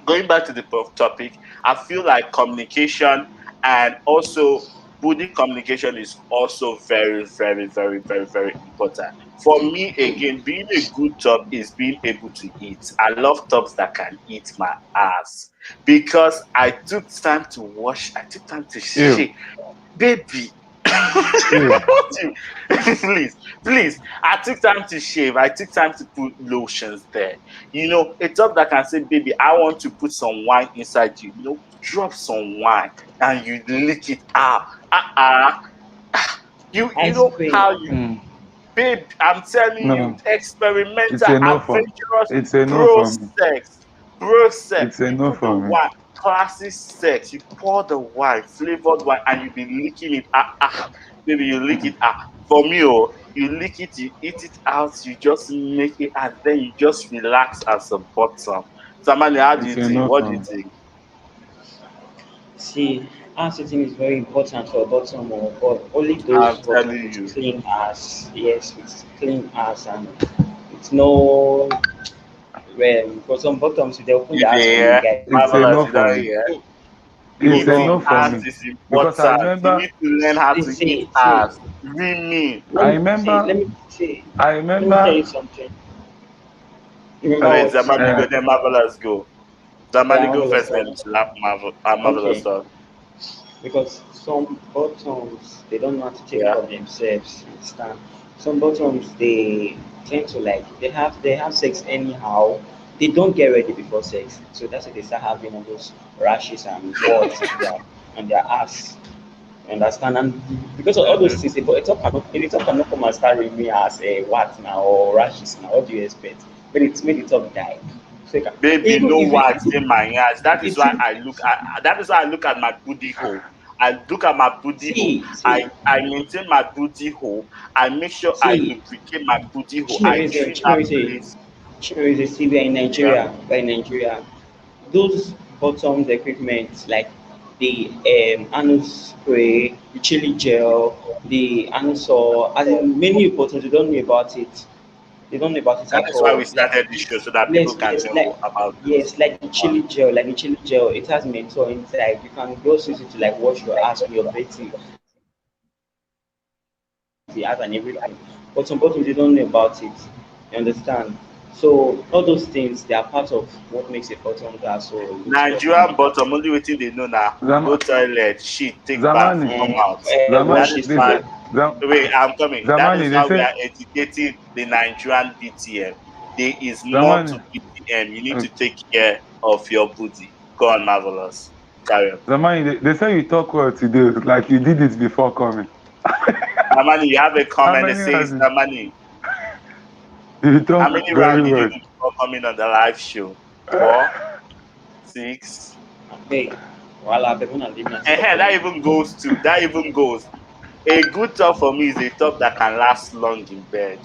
Speaker 1: going back to the topic, I feel like communication and also body communication is also very, very, very, very, very important. For me, again, being a good top is being able to eat. I love tops that can eat my ass because I took time to wash, I took time to shave. Baby, please, I took time to shave. I took time to put lotions there. A top that can say, baby, I want to put some wine inside you. Drop some wine and you lick it out. You know how you, babe. I'm telling you, experimental, adventurous, bro sex. You put the wine, classic sex. You pour the wine, flavored wine, and you be licking it. Baby, you lick it. For me, you lick it, you eat it out, you just make it, and then you just relax as a bottom. Samani, how do you think? What do you think?
Speaker 3: See, answering is very important for bottom, but only those bottom with clean ass. Yes, with clean ass, and it's no. Well, for some bottoms, they open the ass for you guys.
Speaker 2: It's enough for me. It's
Speaker 1: Eating
Speaker 2: enough for
Speaker 1: ass
Speaker 2: me
Speaker 1: is
Speaker 2: because I
Speaker 1: important. You
Speaker 2: remember,
Speaker 1: need to learn how to eat
Speaker 3: see,
Speaker 1: ass. Really.
Speaker 2: I
Speaker 3: let
Speaker 2: remember,
Speaker 3: me see,
Speaker 2: I
Speaker 3: let me tell
Speaker 2: remember.
Speaker 3: you something. Remember
Speaker 1: Wait,
Speaker 3: what?
Speaker 1: Zamani
Speaker 2: Uh,
Speaker 1: go, then Marvelous go. Zamani
Speaker 3: Yeah,
Speaker 1: go
Speaker 3: marvelous
Speaker 1: first, then
Speaker 3: talk.
Speaker 1: Marvelous
Speaker 3: Okay,
Speaker 1: talk.
Speaker 3: because some bottoms they don't know how to take
Speaker 1: Yeah.
Speaker 3: care of themselves. You understand? Some bottoms they tend to like they have sex anyhow. They don't get ready before sex, so that's why they start having all those rashes and warts on their ass. You understand? And because of all those
Speaker 1: Mhm.
Speaker 3: things, the top cannot come and start with me as a what now or rashes now. What do you expect? But it's made the top die. So
Speaker 1: Baby,
Speaker 3: even
Speaker 1: no
Speaker 3: if it,
Speaker 1: wax in my ass. That is
Speaker 3: it's
Speaker 1: why I look at. That is why I look at my booty hole. I look at my booty hole.
Speaker 3: see see
Speaker 1: I maintain my booty hole. I make sure I
Speaker 3: see
Speaker 1: lubricate my booty hole. I
Speaker 3: Chimerize,
Speaker 1: treat that
Speaker 3: Chimerize,
Speaker 1: place.
Speaker 3: Chimerize, see, we are in
Speaker 1: Yeah.
Speaker 3: Nigeria, those bottoms equipment like the anus spray, the chili gel, the anusol, as in many bottoms, they don't know about it. They don't know about it
Speaker 1: That
Speaker 3: at
Speaker 1: is why
Speaker 3: all.
Speaker 1: we started this show so that people
Speaker 3: Yes,
Speaker 1: can
Speaker 3: yes,
Speaker 1: know about it.
Speaker 3: like the chili gel, it has menthol inside. You can just use it to like wash your ass with your bathing, the art and everything. But some people they don't know about it. You understand? So all those things they are part of what makes a bottom gas. So you need to also know
Speaker 1: Nigerian
Speaker 3: about
Speaker 1: bottom only waiting they know now. Go
Speaker 2: Zama,
Speaker 1: toilet, shit, take bath,
Speaker 2: Zamani,
Speaker 1: come out. That
Speaker 3: wash
Speaker 1: is
Speaker 3: it
Speaker 2: They
Speaker 1: why.
Speaker 2: say,
Speaker 3: too.
Speaker 1: Wait, I'm coming. That is
Speaker 2: Zamani, they
Speaker 1: why we
Speaker 2: say,
Speaker 1: are educating the Nigerian BTM. There is more to
Speaker 2: Zamani,
Speaker 1: BTM. You need
Speaker 2: uh,
Speaker 1: to take care of your booty. Go on, Marvelous. Carry on.
Speaker 2: Zamani, they say you talk well today, like you did it before coming.
Speaker 1: Zamani, you have a
Speaker 2: How
Speaker 1: comment that
Speaker 2: many
Speaker 1: says,
Speaker 2: rounds?
Speaker 1: Zamani,
Speaker 2: You
Speaker 1: how
Speaker 2: talk
Speaker 1: many
Speaker 2: very
Speaker 1: rounds did you
Speaker 2: well.
Speaker 1: do before coming on the live show? 4, 6.
Speaker 3: Hey, voila, they're gonna leave me and stop
Speaker 1: That
Speaker 3: calling me.
Speaker 1: even goes to, that even goes. A good top for me is a top that can last long in bed.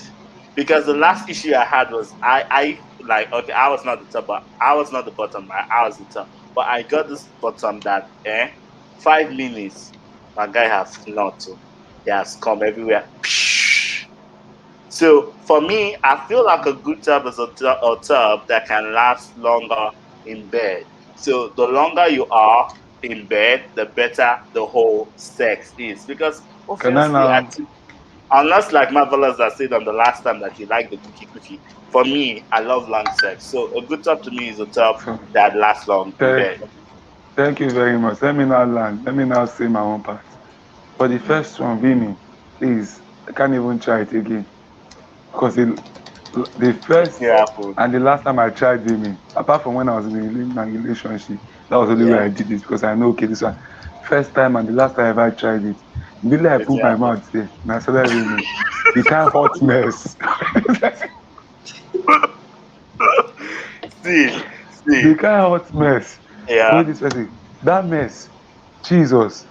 Speaker 1: Because the last issue I had was I like okay, I was not the top, but I was not the bottom, right? I was the top. But I got this bottom that 5 minutes, my guy has not to. He has come everywhere. So for me, I feel like a good tub is a tub that can last longer in bed. So the longer you are in bed, the better the whole sex is. Because
Speaker 2: Can I
Speaker 1: obviously,
Speaker 2: now?
Speaker 1: unless like Marvelous that said on the last time that you like the cookie, for me, I love long sex. So a good tub to me is a tub
Speaker 2: So,
Speaker 1: that lasts long in
Speaker 2: thank,
Speaker 1: bed.
Speaker 2: thank you very much. Let me now land. Let me now say my own part. For the first one, Vini, please, I can't even try it again. Because the first
Speaker 1: Miracle.
Speaker 2: and the last time I tried Vini, apart from when I was in my relationship, that was the only way
Speaker 1: Yeah,
Speaker 2: I did it because I know, okay, this one, first time and the last time I ever tried it. Immediately I
Speaker 1: it's
Speaker 2: put my
Speaker 1: miracle.
Speaker 2: mouth there, and I started Vini. The kind of hot mess.
Speaker 1: see,
Speaker 2: The
Speaker 1: see,
Speaker 2: kind of hot mess.
Speaker 1: yeah.
Speaker 2: Wait, this person, that mess, Jesus,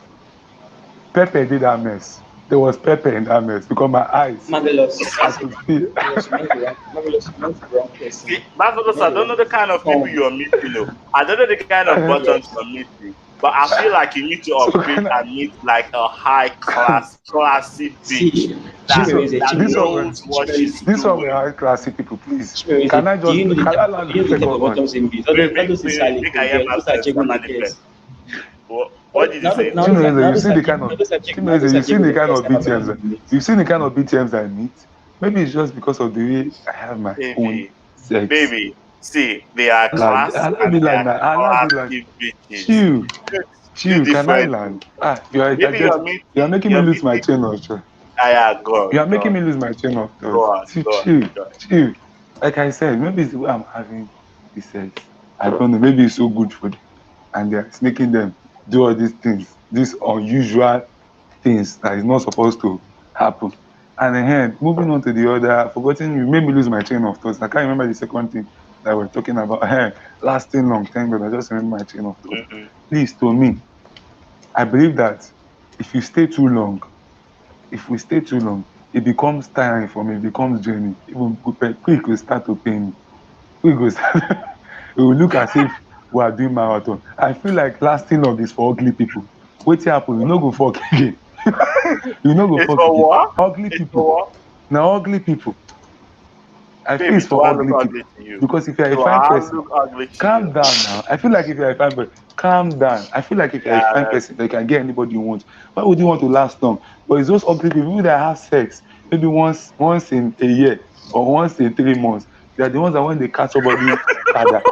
Speaker 2: Pepper did that mess. There was pepper in that mess because my eyes,
Speaker 3: Marvelous,
Speaker 2: I could see.
Speaker 3: Marvelous, the wrong person.
Speaker 1: See,
Speaker 3: You
Speaker 1: Marvelous,
Speaker 3: met
Speaker 1: I
Speaker 3: the
Speaker 1: don't
Speaker 3: wrong
Speaker 1: know the kind of people
Speaker 3: Tom.
Speaker 1: you're meeting. Oh. I don't know the kind of buttons
Speaker 3: Yes.
Speaker 1: you're meeting. But I feel like you need to
Speaker 2: So
Speaker 1: upgrade
Speaker 2: can I,
Speaker 1: and meet like a high class, classy bitch
Speaker 3: See,
Speaker 2: this
Speaker 1: that
Speaker 2: one,
Speaker 3: Chimerize,
Speaker 1: that
Speaker 2: this one,
Speaker 3: Chimerize,
Speaker 2: were-
Speaker 1: knows what she's
Speaker 3: Chimerize,
Speaker 2: this one were
Speaker 1: doing.
Speaker 2: high classy people, please.
Speaker 3: Chimerize.
Speaker 2: Can I just, can I land the
Speaker 3: Do you know the type
Speaker 2: second
Speaker 3: of
Speaker 2: one?
Speaker 3: bottoms in this? All those
Speaker 1: Make
Speaker 3: Isalico
Speaker 1: I hear
Speaker 3: girls, those are
Speaker 1: my
Speaker 3: Jegule
Speaker 1: manifest.
Speaker 3: girls.
Speaker 1: What did you say?
Speaker 2: Chimeze, you see the kind
Speaker 3: Now
Speaker 2: of,
Speaker 3: those are
Speaker 2: Chimeze, you see the
Speaker 3: Jegule
Speaker 2: kind
Speaker 3: girls
Speaker 2: of
Speaker 3: type of bottoms
Speaker 2: BTMs,
Speaker 3: in this.
Speaker 2: you see the kind of BTMs I meet. Maybe it's just because of the way I have my own
Speaker 1: Baby,
Speaker 2: sex.
Speaker 1: baby. See, they are
Speaker 2: Like,
Speaker 1: classy
Speaker 2: I
Speaker 1: and
Speaker 2: like be
Speaker 1: they
Speaker 2: like
Speaker 1: are
Speaker 2: that. I like be like,
Speaker 1: classy bitches.
Speaker 2: chill,
Speaker 1: You, you
Speaker 2: chill. Can I
Speaker 1: different.
Speaker 2: land? Ah, you are, I
Speaker 1: Maybe
Speaker 2: get, you are making me
Speaker 1: you're
Speaker 2: lose my
Speaker 1: meeting.
Speaker 2: chain of thought.
Speaker 1: Ah, yeah, go
Speaker 2: You
Speaker 1: on,
Speaker 2: are
Speaker 1: go
Speaker 2: making
Speaker 1: on,
Speaker 2: me lose my chain of
Speaker 1: go
Speaker 2: thought.
Speaker 1: on,
Speaker 2: See,
Speaker 1: go on,
Speaker 2: chill,
Speaker 1: go on.
Speaker 2: chill. Like I said, maybe it's the way I'm having the sex. I don't know. Maybe it's so good for them, and it's making them do all these things, these unusual things that is not supposed to happen. And then moving on to the other, forgetting you made me lose my train of thoughts. I can't remember the second thing that we're talking about. Lasting long. Thank God, I just remember my train of thought.
Speaker 1: Mm-hmm.
Speaker 2: Please, to me, I believe that if you stay too long, if we stay too long, it becomes tiring for me, it becomes draining. Even quick will start to pain me. Quick will start, it will look as if we are doing marathon. I feel like lasting long is for ugly people. Wetin happen? You no go fuck again. You no go
Speaker 1: It's
Speaker 2: fuck
Speaker 1: for
Speaker 2: again.
Speaker 1: what?
Speaker 2: Ugly
Speaker 1: It's
Speaker 2: people.
Speaker 1: for what?
Speaker 2: Now ugly people. I feel
Speaker 1: Baby,
Speaker 2: it's
Speaker 1: do
Speaker 2: for
Speaker 1: I
Speaker 2: ugly
Speaker 1: look
Speaker 2: people.
Speaker 1: ugly to you?
Speaker 2: Because if you're a
Speaker 1: Do
Speaker 2: fine
Speaker 1: I
Speaker 2: person,
Speaker 1: look ugly to
Speaker 2: calm
Speaker 1: you?
Speaker 2: down now. I feel like if you're a fine person, calm down. I feel like if you're a fine
Speaker 1: Yeah,
Speaker 2: person, you can get anybody you want. Why would you want to last long? But it's those ugly people that have sex maybe once in a year or once in 3 months. They're the ones that when they catch somebody father,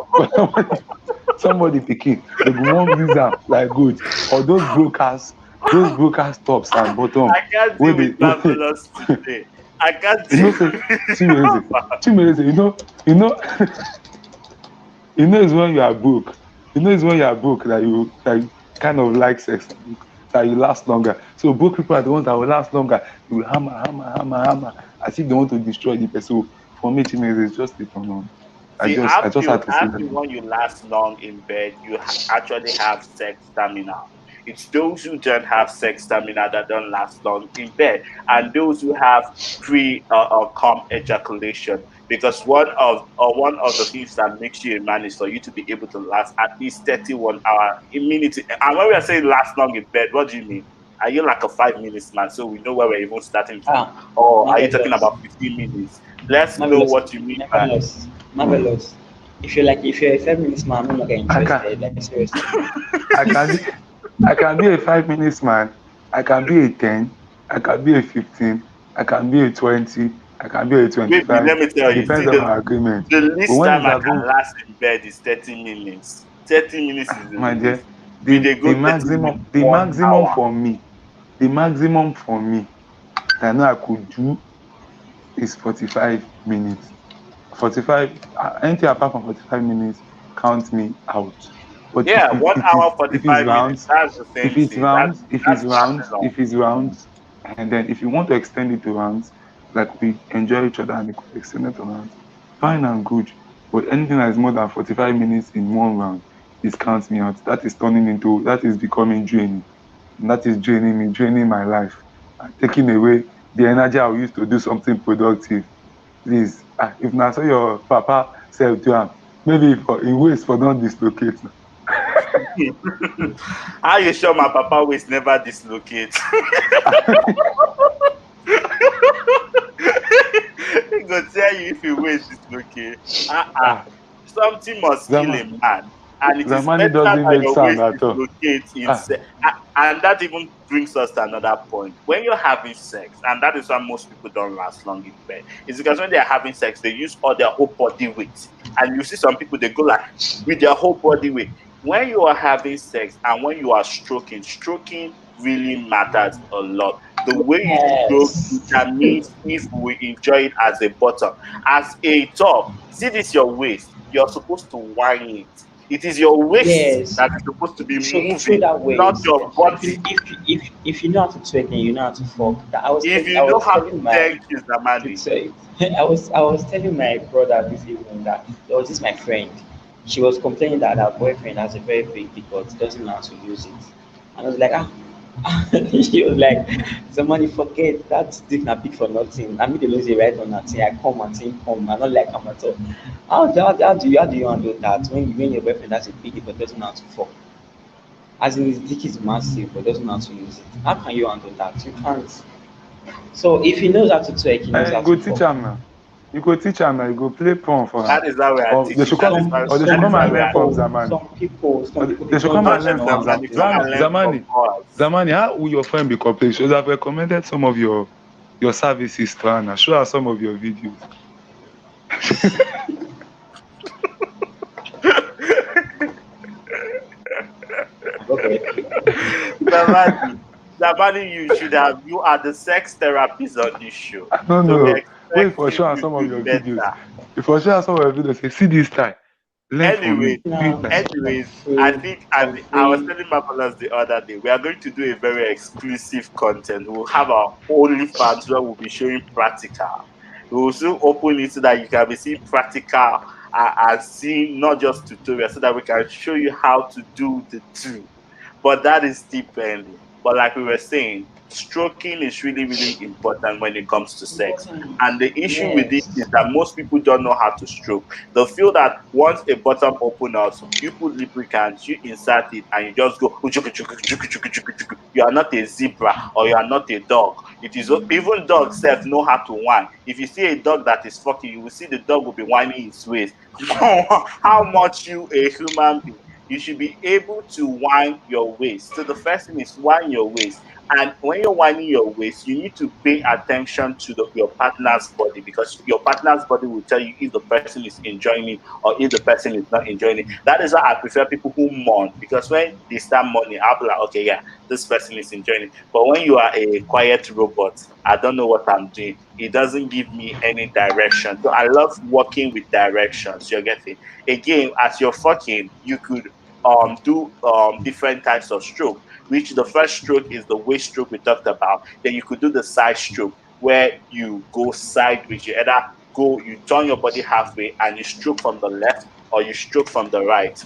Speaker 2: somebody picking, they go won't use them like good. Or those brokers tops and bottom
Speaker 1: I can't
Speaker 2: where
Speaker 1: deal
Speaker 2: they
Speaker 1: with marvelous today. I can't
Speaker 2: you
Speaker 1: deal
Speaker 2: know say
Speaker 1: with
Speaker 2: Chimereze, Chimereze, you know you know it's when you are broke. You know it's when you are broke that you kind of like sex that you last longer. So broke people are the ones that will last longer. You will hammer, hammer, hammer, hammer, as if they want to destroy the person. So for me, Chimereze is just a turn on.
Speaker 1: See,
Speaker 2: I just had to say
Speaker 1: I
Speaker 2: that.
Speaker 1: feel when you last long in bed, you actually have sex stamina. It's those who don't have sex stamina that don't last long in bed, and those who have come ejaculation. Because one of the things that makes you a man is for you to be able to last at least 31 hours in minutes. And when we are saying last long in bed, what do you mean? Are you like a 5 minutes man? So we know where we're even starting from.
Speaker 3: Ah,
Speaker 1: Or are you talking
Speaker 3: marvelous,
Speaker 1: about 15 minutes? Let's know
Speaker 3: marvelous,
Speaker 1: what you mean by
Speaker 3: marvelous, marvelous. If you're a feminist man, I'm no longer
Speaker 2: I can
Speaker 3: interested. Like seriously.
Speaker 2: I can be I can be a 5 minutes man. I can be a 10. I can be a 15. I can be a 20. I can be a
Speaker 1: Baby,
Speaker 2: 25.
Speaker 1: let me tell you, see
Speaker 2: Depends on our agreement.
Speaker 1: the
Speaker 2: But
Speaker 1: least
Speaker 2: when
Speaker 1: time
Speaker 2: it's
Speaker 1: I can
Speaker 2: above,
Speaker 1: last in bed is 30 minutes. 30 minutes is the
Speaker 2: my
Speaker 1: least.
Speaker 2: dear,
Speaker 1: We they
Speaker 2: the
Speaker 1: go 30
Speaker 2: maximum
Speaker 1: minutes,
Speaker 2: the
Speaker 1: one
Speaker 2: maximum
Speaker 1: hour.
Speaker 2: for me, the maximum for me that I know I could do is 45 minutes. 45 anything apart from 45 minutes count me out. But
Speaker 1: Yeah, one hour
Speaker 2: if it's
Speaker 1: 45 minutes.
Speaker 2: rounds,
Speaker 1: That's the same thing. That's maximum.
Speaker 2: if it's rounds, and then if you want to extend it to rounds, like we enjoy each other and you could extend it to rounds, fine and good. But anything that is more than 45 minutes in one round, it counts me out. That is becoming draining. And that is draining me, draining my life, and taking away the energy I will use to do something productive. Please, if na so your papa sef do am, maybe for im waist for don dislocate.
Speaker 1: How you sure my papa waist never dislocate? He go tell you if your waist dislocate. Uh-uh.
Speaker 2: ah
Speaker 1: Something must kill a
Speaker 2: Zama
Speaker 1: man. And it is
Speaker 2: Zamani
Speaker 1: better
Speaker 2: doesn't
Speaker 1: that
Speaker 2: make
Speaker 1: your
Speaker 2: sound
Speaker 1: waist
Speaker 2: at all.
Speaker 1: dislocates
Speaker 2: Ah,
Speaker 1: itself. And that even brings us to another point. When you're having sex, and that is why most people don't last long in bed, is because when they're having sex, they use all their whole body weight. And you see some people, they go like with their whole body weight. When you are having sex and when you are stroking really matters a lot. The way you stroke
Speaker 3: Yes,
Speaker 1: determines if we enjoy it as a bottom. As a top, see this your waist. You're supposed to wind it. It is your waist
Speaker 3: yes.
Speaker 1: that is supposed to be
Speaker 3: Through
Speaker 1: moving,
Speaker 3: that
Speaker 1: not
Speaker 3: ways.
Speaker 1: your body.
Speaker 3: If you know how to twerk and you know how to fuck, that
Speaker 1: If
Speaker 3: I
Speaker 1: you know
Speaker 3: was
Speaker 1: how to
Speaker 3: telling my
Speaker 1: thank you, Zamani.
Speaker 3: it's I was telling my brother this evening that there was this my friend. She was complaining that her boyfriend has a very big dick but doesn't know how to use it. And I was like, ah. She was like, somebody forget that dick not big for nothing. I mean, they lose it right on nothing. I come and think come. I don't like come at all. How do you handle that when your boyfriend has a big dick but doesn't know how to fuck? As in his dick is massive but doesn't know how to use it. How can you handle that? You can't. So if he knows how to twerk, he knows
Speaker 2: you
Speaker 3: how to
Speaker 2: go teach
Speaker 3: fuck.
Speaker 2: am now. You go teach am now. You go play porn for am.
Speaker 1: That is how we are
Speaker 2: Or they
Speaker 1: teaching.
Speaker 2: should come, or they should
Speaker 1: That is
Speaker 2: come
Speaker 1: why
Speaker 2: and
Speaker 1: we
Speaker 2: learn
Speaker 1: are
Speaker 2: from Zamani.
Speaker 3: Some people
Speaker 2: They
Speaker 3: they
Speaker 2: should
Speaker 3: don't
Speaker 2: come
Speaker 1: not
Speaker 2: and
Speaker 3: just
Speaker 2: learn
Speaker 1: just
Speaker 3: know
Speaker 2: from
Speaker 3: how
Speaker 1: Zamani, come
Speaker 3: to.
Speaker 1: and learn from
Speaker 2: Zamani.
Speaker 1: us.
Speaker 2: Zamani, how will your friend be complete? Should have recommended some of your services to her now. Show her some of your videos.
Speaker 3: Okay.
Speaker 1: Zamani, Zamani, you are the sex therapist on this show.
Speaker 2: I don't
Speaker 1: So we
Speaker 2: know. Wait
Speaker 1: expect
Speaker 2: for
Speaker 1: you
Speaker 2: show her
Speaker 1: to
Speaker 2: some of
Speaker 1: do
Speaker 2: your videos.
Speaker 1: better.
Speaker 2: If I show her some of your videos, say, see this time. Learn from
Speaker 1: Anyway,
Speaker 2: me. Do it
Speaker 3: Now
Speaker 2: like
Speaker 1: anyways, I
Speaker 3: free,
Speaker 1: think
Speaker 3: some
Speaker 1: I was
Speaker 3: free.
Speaker 1: telling Marvelous the other day, we are going to do a very exclusive content. We'll have our OnlyFans where we'll be showing practical. We will soon open it so that you can be seeing practical and seeing not just tutorials so that we can show you how to do the two. But that is still pending. But like we were saying, stroking is really, really important when it comes to sex.
Speaker 3: Important.
Speaker 1: And the issue with it
Speaker 3: Yes.
Speaker 1: is that most people don't know how to stroke. They feel that once a bottom opens out, you put lubricant, you insert it, and you just go. You are not a zebra or you are not a dog. It is even dogs self know how to whine. If you see a dog that is fucking, you will see the dog will be whining its ways. How much you a human being? You should be able to wind your waist. So the first thing is wind your waist. And when you're winding your waist, you need to pay attention to your partner's body, because your partner's body will tell you if the person is enjoying it or if the person is not enjoying it. That is why I prefer people who mourn, because when they start mourning, I'll be like, okay, yeah, this person is enjoying it. But when you are a quiet robot, I don't know what I'm doing. It doesn't give me any direction. So I love working with directions. You're getting. Again, as you're fucking, you could do different types of stroke, which the first stroke is the waist stroke we talked about. Then you could do the side stroke where you go sideways. You either go, you turn your body halfway and you stroke from the left or you stroke from the right.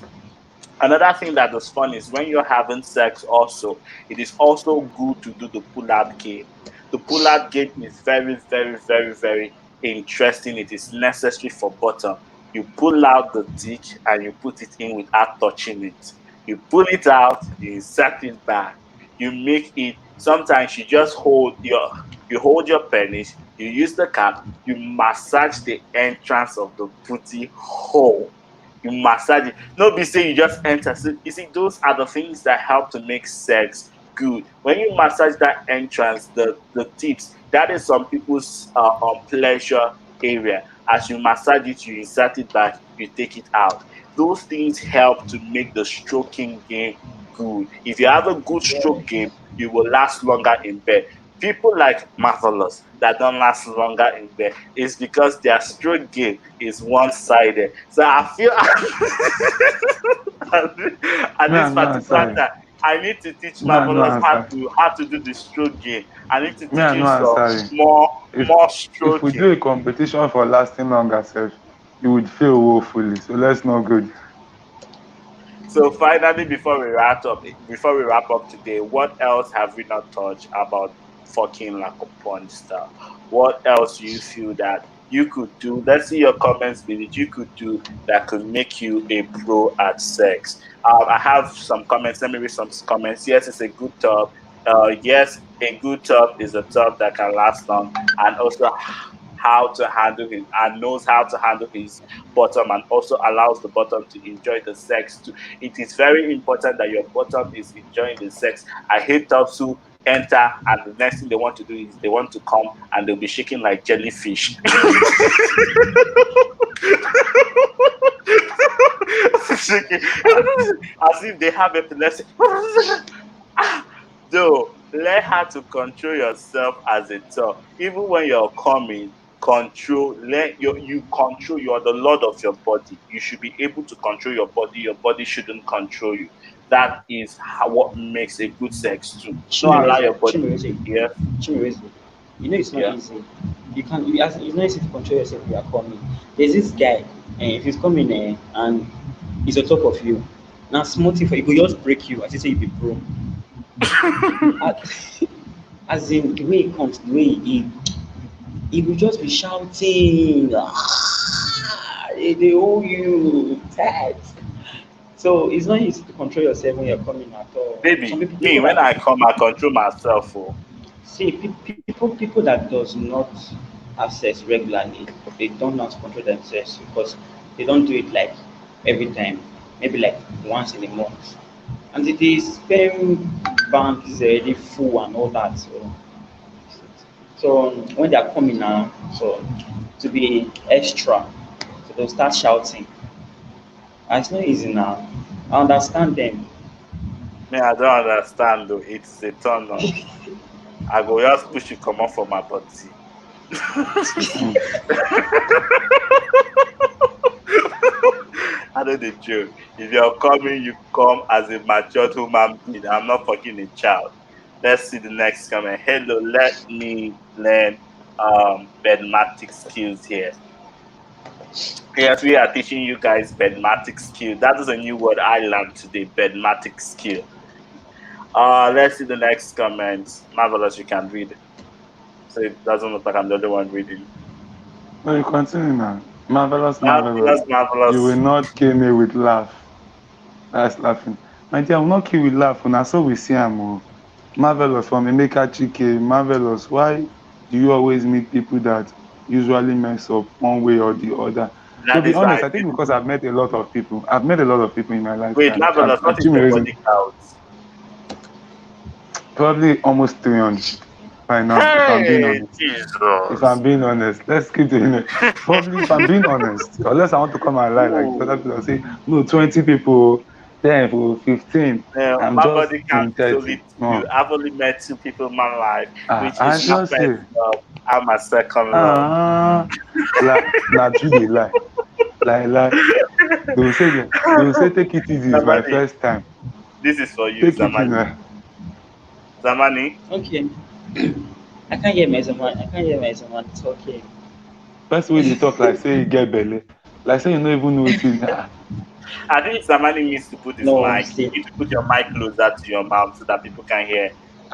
Speaker 1: Another thing that is fun is when you're having sex also, it is also good to do the pull-out game. The pull-out game is very, very, very, very interesting. It is necessary for bottom. You pull out the dick and you put it in without touching it. You pull it out, you insert it back. You make it, sometimes you hold your penis, you use the cap, you massage the entrance of the booty hole. You massage it. No be say you just enter. So you see, those are the things that help to make sex good. When you massage that entrance, the tips, that is some people's pleasure area. As you massage it, you insert it back, you take it out. Those things help to make the stroking game good. If you have a good stroke game, you will last longer in bed. People like Marvelous that don't last longer in bed is because their stroke game is one-sided. So I feel at
Speaker 2: Me,
Speaker 1: this
Speaker 2: I'm not
Speaker 1: particular
Speaker 2: answering.
Speaker 1: time, I need to teach
Speaker 2: Me, I'm
Speaker 1: Marvelous
Speaker 2: not answering.
Speaker 1: how to do the stroke game. I need to
Speaker 2: Me,
Speaker 1: teach
Speaker 2: I'm
Speaker 1: him
Speaker 2: not
Speaker 1: some
Speaker 2: answering.
Speaker 1: more
Speaker 2: If
Speaker 1: more
Speaker 2: if we do
Speaker 1: stroking.
Speaker 2: a competition for lasting longer, self, you would fail woefully. So let's not go.
Speaker 1: So finally, before we wrap up today, what else have we not touched about fucking like a porn star? What else do you feel that you could do? Let's see your comments beneath. You could do that could make you a pro at sex. I have some comments. Let me read some comments. Yes, it's a good top. Yes, a good top is a top that can last long, and also how to handle his and knows how to handle his bottom, and also allows the bottom to enjoy the sex too. It is very important that your bottom is enjoying the sex. I hate tops who enter and the next thing they want to do is they want to come and they'll be shaking like jellyfish. Shaking as if they have epilepsy. Though, learn how to control yourself as a top. Even when you're coming, you control. You are the lord of your body. You should be able to control your body. Your body shouldn't control you. That is what makes a good sex too. Don't allow
Speaker 3: Chimireze,
Speaker 1: your body.
Speaker 3: Chimireze,
Speaker 1: Yeah,
Speaker 3: Chimireze. You know it's not
Speaker 1: yeah.
Speaker 3: easy. It's not easy to control yourself when you are coming. There's this guy, if he's coming and he's on top of you, now small thing for you, he go just break you as you say you be bro. As, as in the way he comes, the way he will just be shouting, they owe you tight. So it's not easy to control yourself when you're coming at all. Some
Speaker 1: Baby,
Speaker 3: people,
Speaker 1: me
Speaker 3: people
Speaker 1: when
Speaker 3: that
Speaker 1: I come, I control myself. Oh.
Speaker 3: see people that does not access regularly, they don't know how to control themselves because they don't do it like every time, maybe like once in a month, and the sperm bank is already full and all that. So when they are coming now, so to be extra, so they'll start shouting. And it's not easy now. I understand them.
Speaker 1: Me, I don't understand though. It's a turn on. I go just push you come off for my body.
Speaker 2: Hmm.
Speaker 1: I know the joke. If you're coming, you come as a matured human being. I'm not fucking a child. Let's see the next comment. Hello, let me learn bedmatic skills here. Yes, we are teaching you guys bedmatic skill. That is a new word I learned today, bedmatic skill. Let's see the next comment. Marvelous, you can read. So it doesn't look like I'm the only one reading.
Speaker 2: No, you continue now. Marvelous,
Speaker 1: Marvelous,
Speaker 2: marvelous. You will
Speaker 1: marvelous.
Speaker 2: not kill me with laugh. That's laughing. My dear, I will not kill with laugh. Now, so we see him. Marvelous from Emeka Chike. Marvelous. Why do you always meet people that usually mess up one way or the other? To
Speaker 1: That
Speaker 2: be
Speaker 1: is why
Speaker 2: honest,
Speaker 1: I
Speaker 2: I think
Speaker 1: did.
Speaker 2: because I've met a lot of people. I've met a lot of people in my
Speaker 1: Wait,
Speaker 2: lifetime. And,
Speaker 1: Marvelous,
Speaker 2: and
Speaker 1: what is your
Speaker 2: Chimereze,
Speaker 1: body count?
Speaker 2: probably almost 300 by now, if I'm being
Speaker 1: Hey,
Speaker 2: honest. If
Speaker 1: Jesus.
Speaker 2: I'm being honest, let's keep doing it. Probably, if I'm being honest, unless I want to come and lie like the other
Speaker 1: Ooh.
Speaker 2: people say, no, 20 people, 10 people, 15. I'm
Speaker 1: My
Speaker 2: just
Speaker 1: body count
Speaker 2: in
Speaker 1: is
Speaker 2: 30.
Speaker 1: only two.
Speaker 2: No.
Speaker 1: I've only met two people in my life, which is
Speaker 2: I
Speaker 1: my
Speaker 2: just
Speaker 1: first
Speaker 2: say,
Speaker 1: love and my second love.
Speaker 2: na true dey lie. Lie. They will say take it easy, it's my
Speaker 1: Zamani,
Speaker 2: first time.
Speaker 1: this is for you,
Speaker 2: Take it
Speaker 1: Zamani.
Speaker 2: easy.
Speaker 1: Zamani,
Speaker 3: Okay. I can't hear my someone. I can't hear my someone talking.
Speaker 2: First way they talk like say you get belly. Like say you no even know wetin.
Speaker 1: I think Zamani needs to put his
Speaker 3: No,
Speaker 1: mic. You
Speaker 3: still.
Speaker 1: need to put your mic closer to your mouth so that people can hear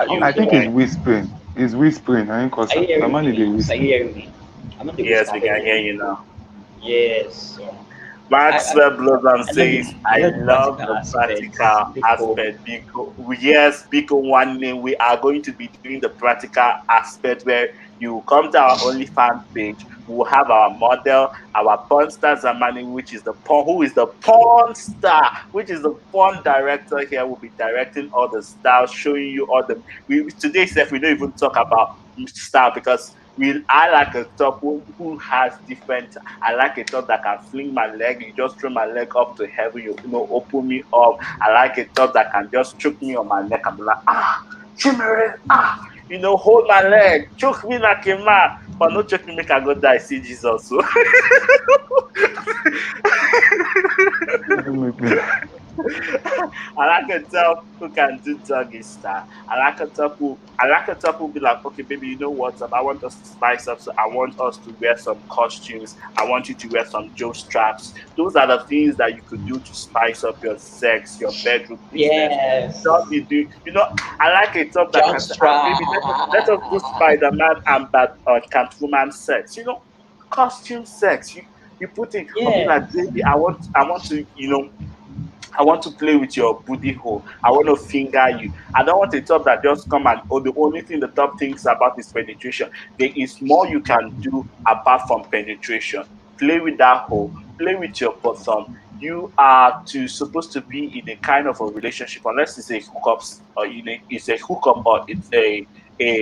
Speaker 1: you
Speaker 2: I think
Speaker 3: Okay.
Speaker 2: it's
Speaker 1: clearly.
Speaker 2: whispering. It's whispering. I ain't cause
Speaker 3: Are you hearing
Speaker 2: Zamani dey
Speaker 3: me? So are
Speaker 2: whisper.
Speaker 3: you hearing me? I'm not the
Speaker 1: Yes,
Speaker 3: whisper,
Speaker 1: we
Speaker 3: but
Speaker 1: can hear you now.
Speaker 3: yes. So
Speaker 1: Maxwell Blossom
Speaker 3: I know the
Speaker 1: says, I love
Speaker 3: practical
Speaker 1: the
Speaker 3: aspects
Speaker 1: practical
Speaker 3: because
Speaker 1: aspect. Yes, Biko one day we are going to be doing the practical aspect where you come to our OnlyFans page. We'll have our model, our porn star Zamani, which is the porn, who is the porn star, which is the porn director here, will be directing all the styles, showing you all the. Today, Steph, we don't even talk about style because I like a top who has different. I like a top that can fling my leg. You just throw my leg up to heaven. Open me up. I like a top that can just choke me on my neck and be like, Chimere, hold my leg, choke me like a man, but not choke me make I go die. See Jesus. So.
Speaker 2: Don't make me.
Speaker 1: I like a top who can do doggy style. I like a top who be like, okay, baby, you know what? I want us to spice up. So I want us to wear some costumes. I want you to wear some Joe straps. Those are the things that you could do to spice up your sex, your bedroom business.
Speaker 3: yes,
Speaker 1: Top you do, I like a top that can say,
Speaker 3: jockstrap.
Speaker 1: baby, let us do Spider-Man and Catwoman sex. Costume sex. You put in, okay, like
Speaker 3: Yes,
Speaker 1: baby, I want to, I want to play with your booty hole. I want to finger you. I don't want a top that just come and the only thing the top thinks about is penetration. There is more you can do apart from penetration. Play with that hole. Play with your bottom. You are supposed to be in a kind of a relationship, unless it's a hookups or it's a hookup or it's a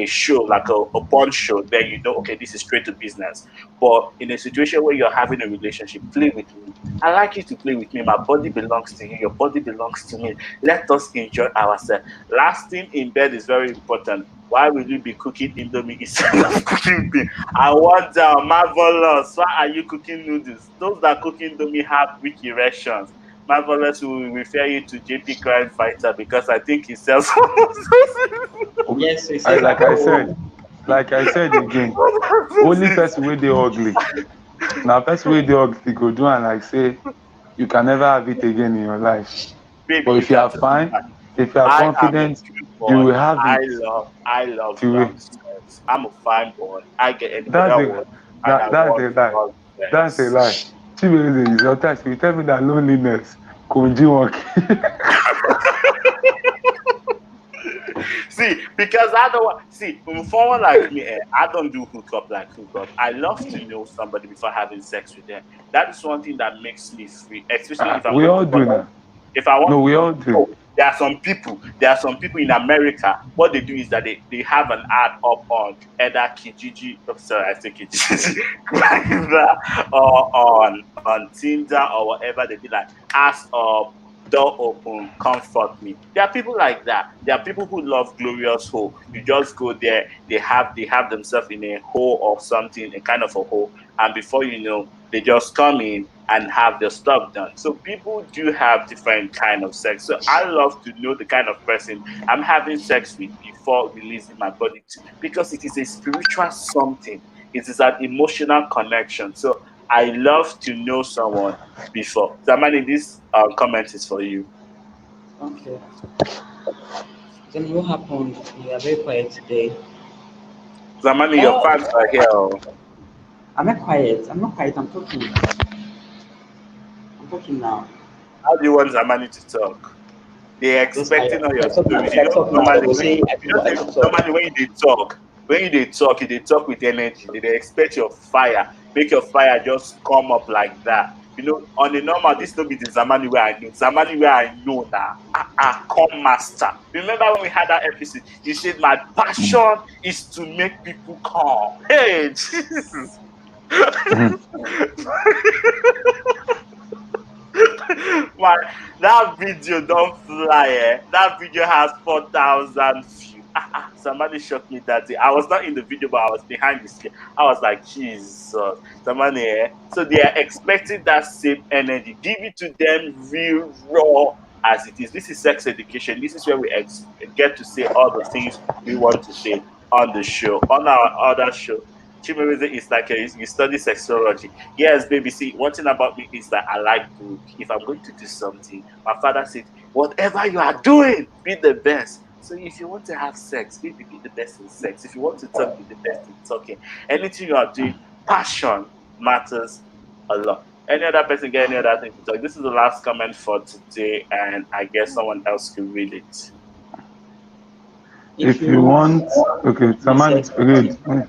Speaker 1: show like a porn show. Then okay, this is straight to business. But in a situation where you're having a relationship, play with me. I like you to play with me. My body belongs to you. Your body belongs to me. Let us enjoy ourselves. Lasting in bed is very important. Why will you be cooking Indomie instead of cooking beef? I wonder, marvelous. Why are you cooking noodles? Those that cook Indomie have weak erections. Marvelous will refer you to JP Crime Fighter because I think he sells.
Speaker 3: yes, we
Speaker 2: I
Speaker 3: say
Speaker 2: like
Speaker 3: that.
Speaker 2: I said, again, only person wey dey ugly. Now person wey dey ugly go do and like say you can never have it again in your life.
Speaker 1: Baby,
Speaker 2: But
Speaker 1: you
Speaker 2: if you
Speaker 1: can
Speaker 2: are
Speaker 1: tell me
Speaker 2: fine,
Speaker 1: that.
Speaker 2: if you are
Speaker 1: I am a
Speaker 2: confident,
Speaker 1: true
Speaker 2: you
Speaker 1: boy.
Speaker 2: will have
Speaker 1: I
Speaker 2: it.
Speaker 1: love
Speaker 2: To
Speaker 1: long sex. I'm a fine boy. I get anybody
Speaker 2: that's
Speaker 1: I
Speaker 2: a
Speaker 1: want, and I
Speaker 2: that's
Speaker 1: want
Speaker 2: a lie.
Speaker 1: long
Speaker 2: That's a
Speaker 1: sex.
Speaker 2: lie. Chimereze is sometimes you tell me that loneliness kò jí wọn kí.
Speaker 1: See, because I don't want see for one like me, I don't do hookup like hookup. I love to know somebody before having sex with them. That is one thing that makes me free, especially if I'm
Speaker 2: We
Speaker 1: going
Speaker 2: all
Speaker 1: to
Speaker 2: do
Speaker 1: call.
Speaker 2: now.
Speaker 1: If I want
Speaker 2: No, we
Speaker 1: to
Speaker 2: all do.
Speaker 1: know, there are some people in America. What they do is that they have an ad up on either Kijiji, sorry, I say Kijiji, Grindr, or on Tinder or whatever. They be like, ask up, door open, comfort me. There are people like that. There are people who love glorious hole. You just go there, they have themselves in a hole or something, a kind of a hole, and before you know, they just come in and have their stuff done. So people do have different kind of sex. So I love to know the kind of person I'm having sex with before releasing my body to, because it is a spiritual something. It is an emotional connection. So I love to know someone before. Zamani, this comment is for you.
Speaker 3: Okay. Then what happened? You are very quiet today.
Speaker 1: Zamani, your
Speaker 3: Oh,
Speaker 1: fans are here. Oh.
Speaker 3: am I quiet? I'm not quiet. I'm talking. I'm talking now.
Speaker 1: How do you want Zamani to talk? They're
Speaker 3: Just quiet.
Speaker 1: expecting all
Speaker 3: If
Speaker 1: your
Speaker 3: I talk now,
Speaker 1: stories.
Speaker 3: if I talk now, they
Speaker 1: Normally
Speaker 3: will
Speaker 1: when
Speaker 3: say I
Speaker 1: you
Speaker 3: don't, I
Speaker 1: know,
Speaker 3: don't talk.
Speaker 1: normally when they talk with energy. They expect your fire, make your fire just come up like that. On the normal, this don't be the Zamani where I know. Zamani where I know now. Come master. Remember when we had that episode? You said my passion is to make people calm. Hey, Jesus. Man, that video don't fly, eh? That video has 4,000 views. Somebody shocked me that day. I was not in the video, but I was behind the screen. I was like, Jesus. Somebody, eh? So they are expecting that same energy. Give it to them real raw as it is. This is sex education. This is where we get to say all the things we want to say on the show. On our other show, Chimerize is like you study sexology. Yes, baby. See, one thing about me is that I like book. If I'm going to do something, my father said, whatever you are doing, be the best. So if you want to have sex, baby, be the best in sex. If you want to talk, be the best in talking. Anything you are doing, passion matters a lot. Any other person get any other thing to talk? This is the last comment for today, and I guess someone else could read it.
Speaker 3: If
Speaker 2: If
Speaker 3: you
Speaker 2: you
Speaker 3: want
Speaker 2: want, okay,
Speaker 3: the
Speaker 2: someone
Speaker 3: sex
Speaker 2: read.
Speaker 3: continue,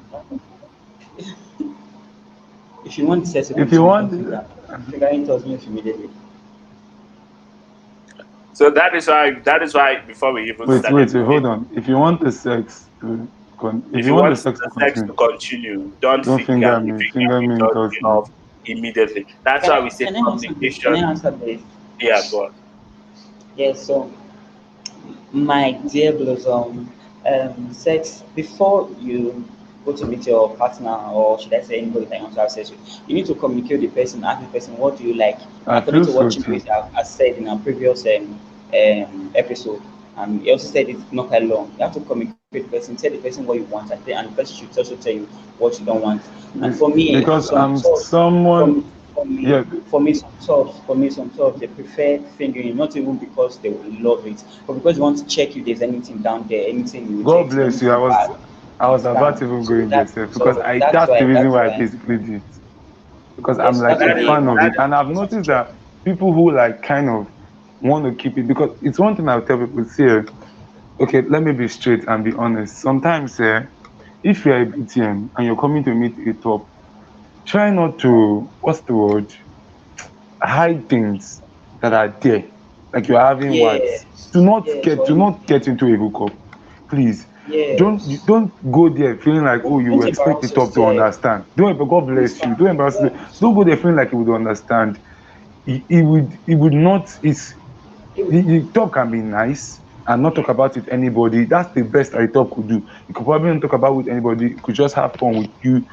Speaker 3: if you want the sex to
Speaker 2: If you
Speaker 3: continue,
Speaker 2: want,
Speaker 3: continue. Figuring tells me immediately.
Speaker 1: So that is why before we even
Speaker 2: wait,
Speaker 1: started,
Speaker 2: wait,
Speaker 1: we
Speaker 2: wait,
Speaker 1: did.
Speaker 2: hold on. If you want the sex to, if
Speaker 1: If
Speaker 2: you
Speaker 1: you
Speaker 2: want the
Speaker 1: want
Speaker 2: sex to
Speaker 1: the sex
Speaker 2: continue,
Speaker 1: to continue, don't
Speaker 2: don't
Speaker 1: finger
Speaker 2: finger
Speaker 1: me.
Speaker 2: me.
Speaker 1: Finger
Speaker 2: Finger
Speaker 1: me
Speaker 2: me
Speaker 1: turns
Speaker 2: touch
Speaker 1: me
Speaker 2: me.
Speaker 1: off immediately. That's
Speaker 3: Can
Speaker 1: why
Speaker 3: I
Speaker 1: we say
Speaker 3: can I answer this? Can I
Speaker 1: communication.
Speaker 3: answer this?
Speaker 1: Yeah, God.
Speaker 3: Yes. So my dear Blossom, sex before you go to meet your partner, or should I say anybody that you want to have sex with, you need to communicate with the person, ask the person what do you like,
Speaker 2: I
Speaker 3: according
Speaker 2: feel
Speaker 3: to what
Speaker 2: so too.
Speaker 3: Chimwezi has said in our previous episode. And he also said it's not quite long. You have to communicate with the person, tell the person what you want, and the person should also tell you what you don't want. And for me,
Speaker 2: Because
Speaker 3: some
Speaker 2: I'm
Speaker 3: thoughts,
Speaker 2: someone,
Speaker 3: for me,
Speaker 2: yeah,
Speaker 3: some thoughts they prefer fingering, not even because they will love it, but because they want to check if there's anything down there, anything
Speaker 2: God
Speaker 3: irritating,
Speaker 2: bless you.
Speaker 3: anything bad.
Speaker 2: I
Speaker 3: You
Speaker 2: was about
Speaker 3: understand?
Speaker 2: to even
Speaker 3: So
Speaker 2: go in there,
Speaker 3: that
Speaker 2: sef, because
Speaker 3: so that's
Speaker 2: that's the
Speaker 3: why
Speaker 2: reason
Speaker 3: that's
Speaker 2: why I
Speaker 3: why
Speaker 2: basically did. Because I'm
Speaker 3: yes,
Speaker 2: like
Speaker 3: that's
Speaker 2: a
Speaker 1: That is
Speaker 3: why
Speaker 2: fan of
Speaker 1: that
Speaker 2: it,
Speaker 1: is
Speaker 2: and I've
Speaker 3: you want to
Speaker 2: noticed
Speaker 3: check.
Speaker 2: that people who like kind of want to keep it, because it's one thing I'll tell people. See, okay, let me be straight and be honest. Sometimes, if you're a BTM and you're coming to meet a top, try not to, what's the word, hide things that are there, like you're having words.
Speaker 3: Yes,
Speaker 2: Do not
Speaker 3: yes,
Speaker 2: get
Speaker 3: or
Speaker 2: do not get into a hookup, please.
Speaker 3: yes.
Speaker 2: Don't go there feeling like, oh, you
Speaker 3: Don't
Speaker 2: expect the
Speaker 3: embarrass
Speaker 2: top to
Speaker 3: yourself.
Speaker 2: understand. Don't, God bless you. Don't
Speaker 3: Understand?
Speaker 2: embarrass
Speaker 3: Yeah.
Speaker 2: yourself. Don't go there feeling like he would understand. He would not. It's the top can be nice and not talk about it with anybody. That's the best that the top could do. You could probably not talk about it with anybody. He could just have fun with you,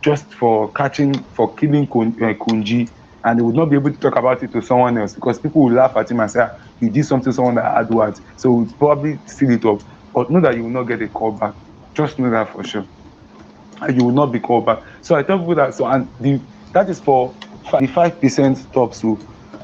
Speaker 2: just for killing Kunji, and he would not be able to talk about it to someone else because people will laugh at him and say, "Ah, you did something to someone that had words." So he would probably seal it up. But know that you will not get a call back. Just know that for sure. And you will not be called back. So I tell people that, so, and that is for the 5% top. So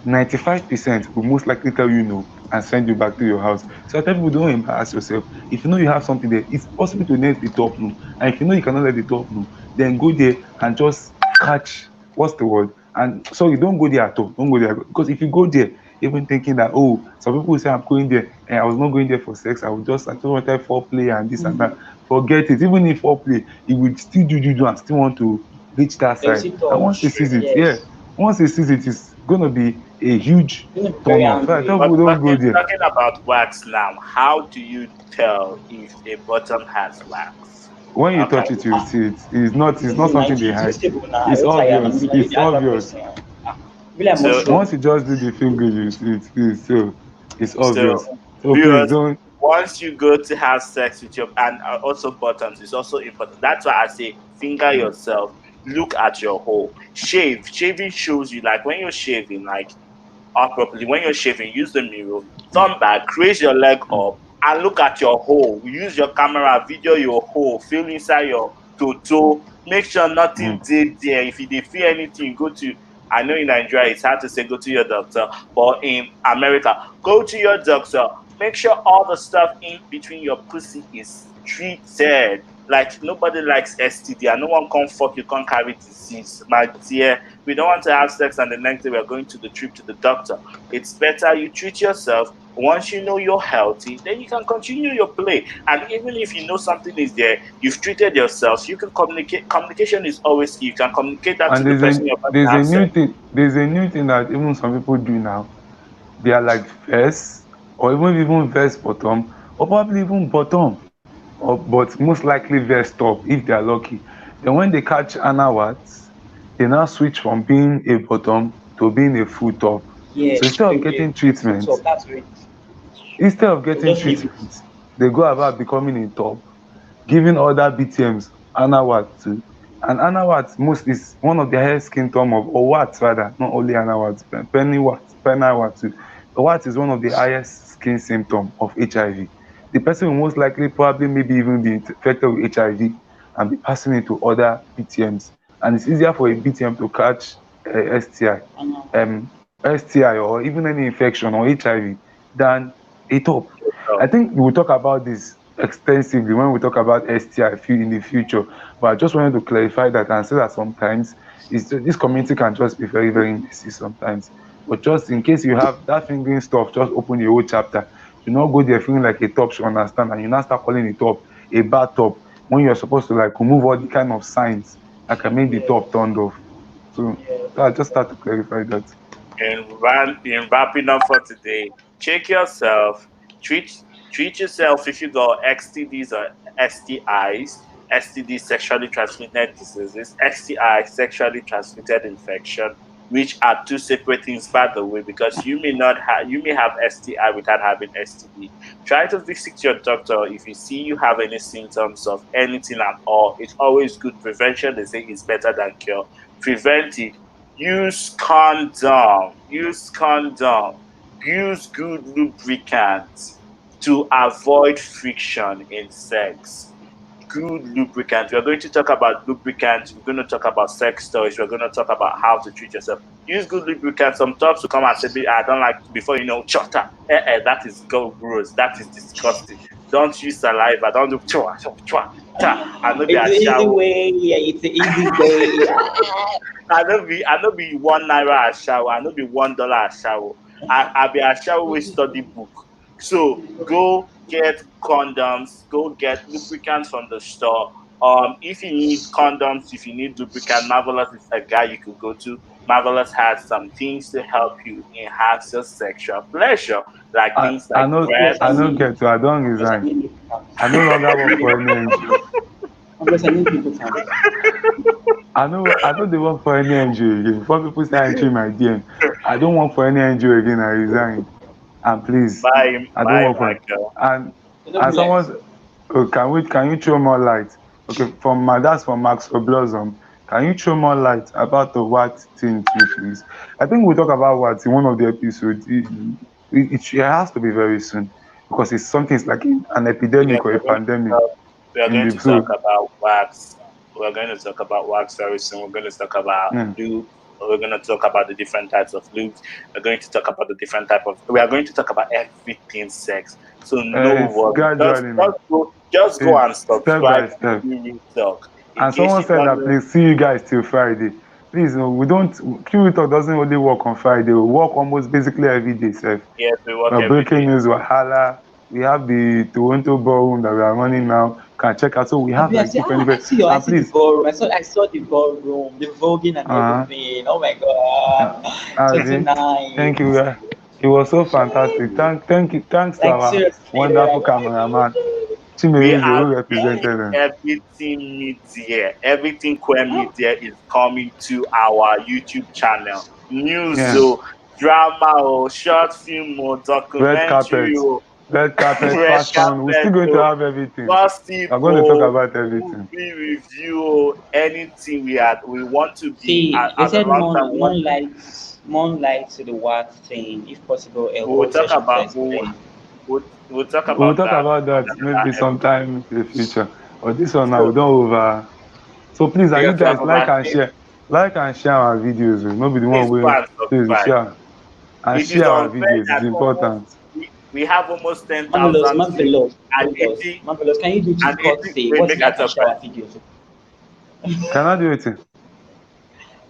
Speaker 2: 95% will most likely tell you no and send you back to your house. So I tell people, don't embarrass yourself. If you know you have something there, it's possible to let the top know. And if you know you cannot let the top know, then go there and just catch, what's the word? And sorry, don't go there at all. Don't go there, because if you go there even thinking that, oh, some people will say I'm going there and I was not going there for sex, I just wanted foreplay and this and that. Forget it. Even if foreplay, he would still do and still want to reach that
Speaker 3: They'll
Speaker 2: side.
Speaker 3: see
Speaker 2: And once he
Speaker 3: touch.
Speaker 2: sees it, yeah,
Speaker 3: Yes.
Speaker 2: once he sees it, it's gonna be a huge
Speaker 3: You're gonna be very
Speaker 2: turn off. So I tell
Speaker 3: angry.
Speaker 2: people,
Speaker 1: but
Speaker 2: don't go
Speaker 1: talking
Speaker 2: there.
Speaker 1: talking about wax now. How do you tell if a bottom has wax?
Speaker 2: When you
Speaker 1: How can
Speaker 2: touch it,
Speaker 1: you?
Speaker 2: you see it. It's
Speaker 3: This
Speaker 2: not
Speaker 3: is
Speaker 2: something they
Speaker 3: Nigeria. It's
Speaker 2: hide.
Speaker 3: stable now. I
Speaker 2: It's
Speaker 3: don't tire now.
Speaker 2: obvious.
Speaker 3: Maybe I need
Speaker 2: It's
Speaker 3: to ask that
Speaker 2: obvious.
Speaker 3: question. Really, I'm not
Speaker 1: So
Speaker 3: sure.
Speaker 2: Once you just do the finger, you see it. So it's
Speaker 1: so
Speaker 2: obvious. So please
Speaker 1: viewers,
Speaker 2: don't.
Speaker 1: once you go to have sex with your and also buttons is also important. That's why I say finger yourself. Look at your hole. Shave. Shaving shows you like when you're shaving, like up properly. When you're shaving, use the mirror, turn back, raise your leg up, and look at your hole. Use your camera, video your hole, feel inside your toto. Make sure nothing
Speaker 2: Mm.
Speaker 1: did there. If you did feel anything, go to. I know in Nigeria it's hard to say go to your doctor, but in America, go to your doctor. Make sure all the stuff in between your pussy is treated. Like nobody likes STD, and no one can fuck you, can't carry disease. My dear, we don't want to have sex and the next day we're going to the trip to the doctor. It's better you treat yourself. Once you know you're healthy, then you can continue your play. And even if you know something is there, you've treated yourself, you can communicate. Communication is always key. You can communicate that to
Speaker 2: And
Speaker 1: the person you're about to
Speaker 2: there's a
Speaker 1: have
Speaker 2: new
Speaker 1: sex.
Speaker 2: thing there's a new thing that even some people do now. They are like verse, or even verse bottom, or probably even bottom, or but most likely verse top if they are lucky. Then when they catch Anna Watts, they now switch from being a bottom to being a full top.
Speaker 3: Yeah,
Speaker 2: So instead of
Speaker 3: yeah,
Speaker 2: getting
Speaker 3: full
Speaker 2: treatment,
Speaker 3: top. That's right.
Speaker 2: instead of
Speaker 3: They'll
Speaker 2: getting
Speaker 3: just leave you.
Speaker 2: treatment, they go about becoming a top, giving other BTMs Anna Watts too. And Anna Watts most is one of the highest skin tone of, or Watts rather, not only Anna Watts, Penny Watts too. Watts is one of the highest skin symptom of HIV. The person will most likely probably maybe even be infected with HIV and be passing it to other BTMs. And it's easier for a BTM to catch STI,
Speaker 3: I know.
Speaker 2: STI or even any infection or HIV than a top. I
Speaker 1: So,
Speaker 2: think we will talk about this extensively when we talk about STI in the future. But I just wanted to clarify that and say that sometimes this community can just be very, very messy sometimes. But just in case you have that fingering stuff, just open the whole chapter. Do not go there feeling like a top should understand and you now start calling it top a bad top when you're supposed to like remove all the kind of signs that can make the
Speaker 3: Yeah,
Speaker 2: top turned off. So I just start to clarify that.
Speaker 1: in wrapping up for today, check yourself, treat treat yourself if you got XTDs or STIs, STD sexually transmitted diseases, STI sexually transmitted infection, which are two separate things by the way, because you may have STI without having STD. Try to visit your doctor if you see you have any symptoms of anything at all. It's always good. Prevention, they say, is better than cure. Prevent it. Use condom. Use condom. Use good lubricant to avoid friction in sex. Good lubricant. We're going to talk about lubricants. We're going to talk about sex toys. We're going to talk about how to treat yourself. Use good lubricant. Some tops will come and say, I don't like, before you know, chota. That is gross. That is disgusting. Don't use saliva. Don't do chwa, chwa, chwa, cha. I know be
Speaker 3: it's
Speaker 1: a
Speaker 3: the easy
Speaker 1: shower.
Speaker 3: way. Yeah, it's the easy way.
Speaker 1: I know be $1 a shower. I know be $1 a shower. I be a shower with study book. So go get condoms. Go get lubricants from the store. If you need condoms, if you need lubricant, Marvelous is a guy you could go to. Marvelous has some things to help you enhance your sexual pleasure, like
Speaker 2: I,
Speaker 1: things
Speaker 2: I
Speaker 1: like
Speaker 2: know
Speaker 3: Plus, I
Speaker 2: I
Speaker 1: breasts.
Speaker 2: know
Speaker 3: need.
Speaker 2: get to I don't
Speaker 3: Plus, I
Speaker 2: resign.
Speaker 3: need nipple
Speaker 2: I no
Speaker 3: tampons.
Speaker 2: longer work for any NGO.
Speaker 3: Plus, I need nipple tampons.
Speaker 2: I know they work for any NGO again. Before people start entering my DM, I don't work for any NGO again. I resign. And please, I don't
Speaker 1: Bye,
Speaker 2: work for
Speaker 1: Michael.
Speaker 2: and
Speaker 3: You know, be like,
Speaker 2: someone oh, can you throw more light? Okay, from my that's from Max Blossom. Can you throw more light about the what thing too, please? I think we'll talk about what in one of the episodes. It has to be very soon because it's something it's like an
Speaker 1: Yes,
Speaker 2: epidemic or a pandemic
Speaker 1: we are
Speaker 2: in
Speaker 1: going
Speaker 2: the
Speaker 1: to talk
Speaker 2: so
Speaker 1: about wax. We're going to talk about wax very soon. We're going to talk about
Speaker 2: yeah.
Speaker 1: lube. We're going to talk about the different types of lubes. We're going to talk about the different type of. We are going to talk about everything sex. So no
Speaker 2: It's
Speaker 1: worry.
Speaker 2: gradually now.
Speaker 1: Just go and
Speaker 2: It's step
Speaker 1: subscribe
Speaker 2: by
Speaker 1: to
Speaker 2: step.
Speaker 1: Qrealtalk Talk. In
Speaker 2: And
Speaker 1: case
Speaker 2: someone
Speaker 1: you
Speaker 2: said
Speaker 1: don't
Speaker 2: that
Speaker 1: know,
Speaker 2: please see you guys till Friday. Please, no, we don't. Qrealtalk doesn't only work on Friday. We work almost basically every day, sir.
Speaker 1: yes, we work
Speaker 2: We're
Speaker 1: every
Speaker 2: breaking
Speaker 1: day.
Speaker 2: news, Wahala. We have the Toronto ballroom that we are running now. Can check out. So we have
Speaker 3: I
Speaker 2: like
Speaker 3: say,
Speaker 2: different,
Speaker 3: I
Speaker 2: different.
Speaker 3: see your, I
Speaker 2: And
Speaker 3: see the
Speaker 2: please,
Speaker 3: ballroom. I saw the ballroom, the voguing and
Speaker 2: uh,
Speaker 3: everything. Oh my
Speaker 2: uh,
Speaker 3: god,
Speaker 2: as
Speaker 3: so too
Speaker 2: in, thank
Speaker 3: nice.
Speaker 2: you. It was so fantastic. Thank you. Thanks to
Speaker 3: Like
Speaker 2: our
Speaker 3: seriously,
Speaker 2: wonderful
Speaker 3: like
Speaker 2: cameraman,
Speaker 1: We
Speaker 2: Chimezie,
Speaker 1: are
Speaker 2: who
Speaker 1: doing
Speaker 2: represented them.
Speaker 1: everything media. Everything queer media is coming to our YouTube channel. News,
Speaker 2: Yeah.
Speaker 1: oh, drama, oh, short film, oh,
Speaker 2: Red
Speaker 1: documentary,
Speaker 2: carpet,
Speaker 1: oh,
Speaker 2: red carpet,
Speaker 1: red
Speaker 2: fashion. We're still
Speaker 1: carpet,
Speaker 2: going to
Speaker 1: oh,
Speaker 2: have everything.
Speaker 1: gossip,
Speaker 2: We're going to talk
Speaker 1: oh,
Speaker 2: about everything.
Speaker 1: movie review, oh, anything we had. We want to be
Speaker 3: see, they
Speaker 1: as a
Speaker 3: said
Speaker 1: long time. We want.
Speaker 3: moonlight to the wax thing. If possible, a
Speaker 1: We will
Speaker 3: whole
Speaker 1: talk
Speaker 3: session to
Speaker 1: about.
Speaker 3: explain.
Speaker 1: We'll talk
Speaker 2: We'll
Speaker 1: about
Speaker 2: talk
Speaker 1: that
Speaker 2: about
Speaker 1: on
Speaker 2: that maybe
Speaker 1: another episode.
Speaker 2: sometime in the future. But this one now,
Speaker 1: So
Speaker 2: we don't over. So please, are you
Speaker 1: yes, we have
Speaker 2: guys
Speaker 1: overstayed.
Speaker 2: like and share our videos. Oh. No be the one
Speaker 1: Please go
Speaker 2: where
Speaker 1: and
Speaker 2: please
Speaker 1: subscribe.
Speaker 2: share and
Speaker 1: It is
Speaker 2: share our
Speaker 1: unfair
Speaker 2: videos. It's
Speaker 1: that almost
Speaker 2: important.
Speaker 1: We have almost
Speaker 3: Marvelous,
Speaker 1: 10,000 views
Speaker 3: marvelous,
Speaker 1: and
Speaker 3: marvelous,
Speaker 1: 80
Speaker 3: marvelous. Can you do
Speaker 1: and
Speaker 3: it called
Speaker 1: 80.
Speaker 3: say?
Speaker 1: Wait,
Speaker 3: What's
Speaker 1: make
Speaker 3: it I
Speaker 1: a
Speaker 3: can share
Speaker 1: surprise.
Speaker 3: our videos?
Speaker 2: Can I do it?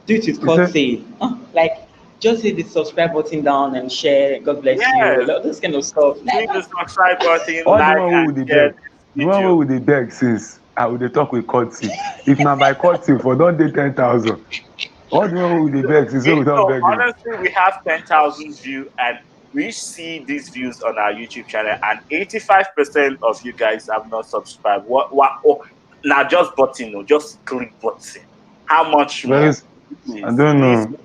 Speaker 3: Do it
Speaker 2: You
Speaker 3: called
Speaker 2: said
Speaker 3: say. Like just hit the subscribe button down and share. God bless you.
Speaker 1: Yes,
Speaker 3: Like, this kind of stuff.
Speaker 1: click the subscribe button,
Speaker 2: all the
Speaker 1: like
Speaker 2: one
Speaker 1: and
Speaker 2: wey we dey
Speaker 1: share
Speaker 2: beg.
Speaker 1: this
Speaker 2: The one wey
Speaker 1: video.
Speaker 2: we dey beg since I will dey talk with courtesy. If na by courtesy for don dey 10,000. All the one wey we dey beg since wey we don
Speaker 1: So
Speaker 2: beg you.
Speaker 1: honestly, we have 10,000 views, and we see these views on our YouTube channel, and 85% of you guys have not subscribed. What? Oh, now just button, no, just click button. How much
Speaker 2: Very,
Speaker 1: more?
Speaker 2: I
Speaker 1: Please,
Speaker 2: don't
Speaker 1: please,
Speaker 2: know.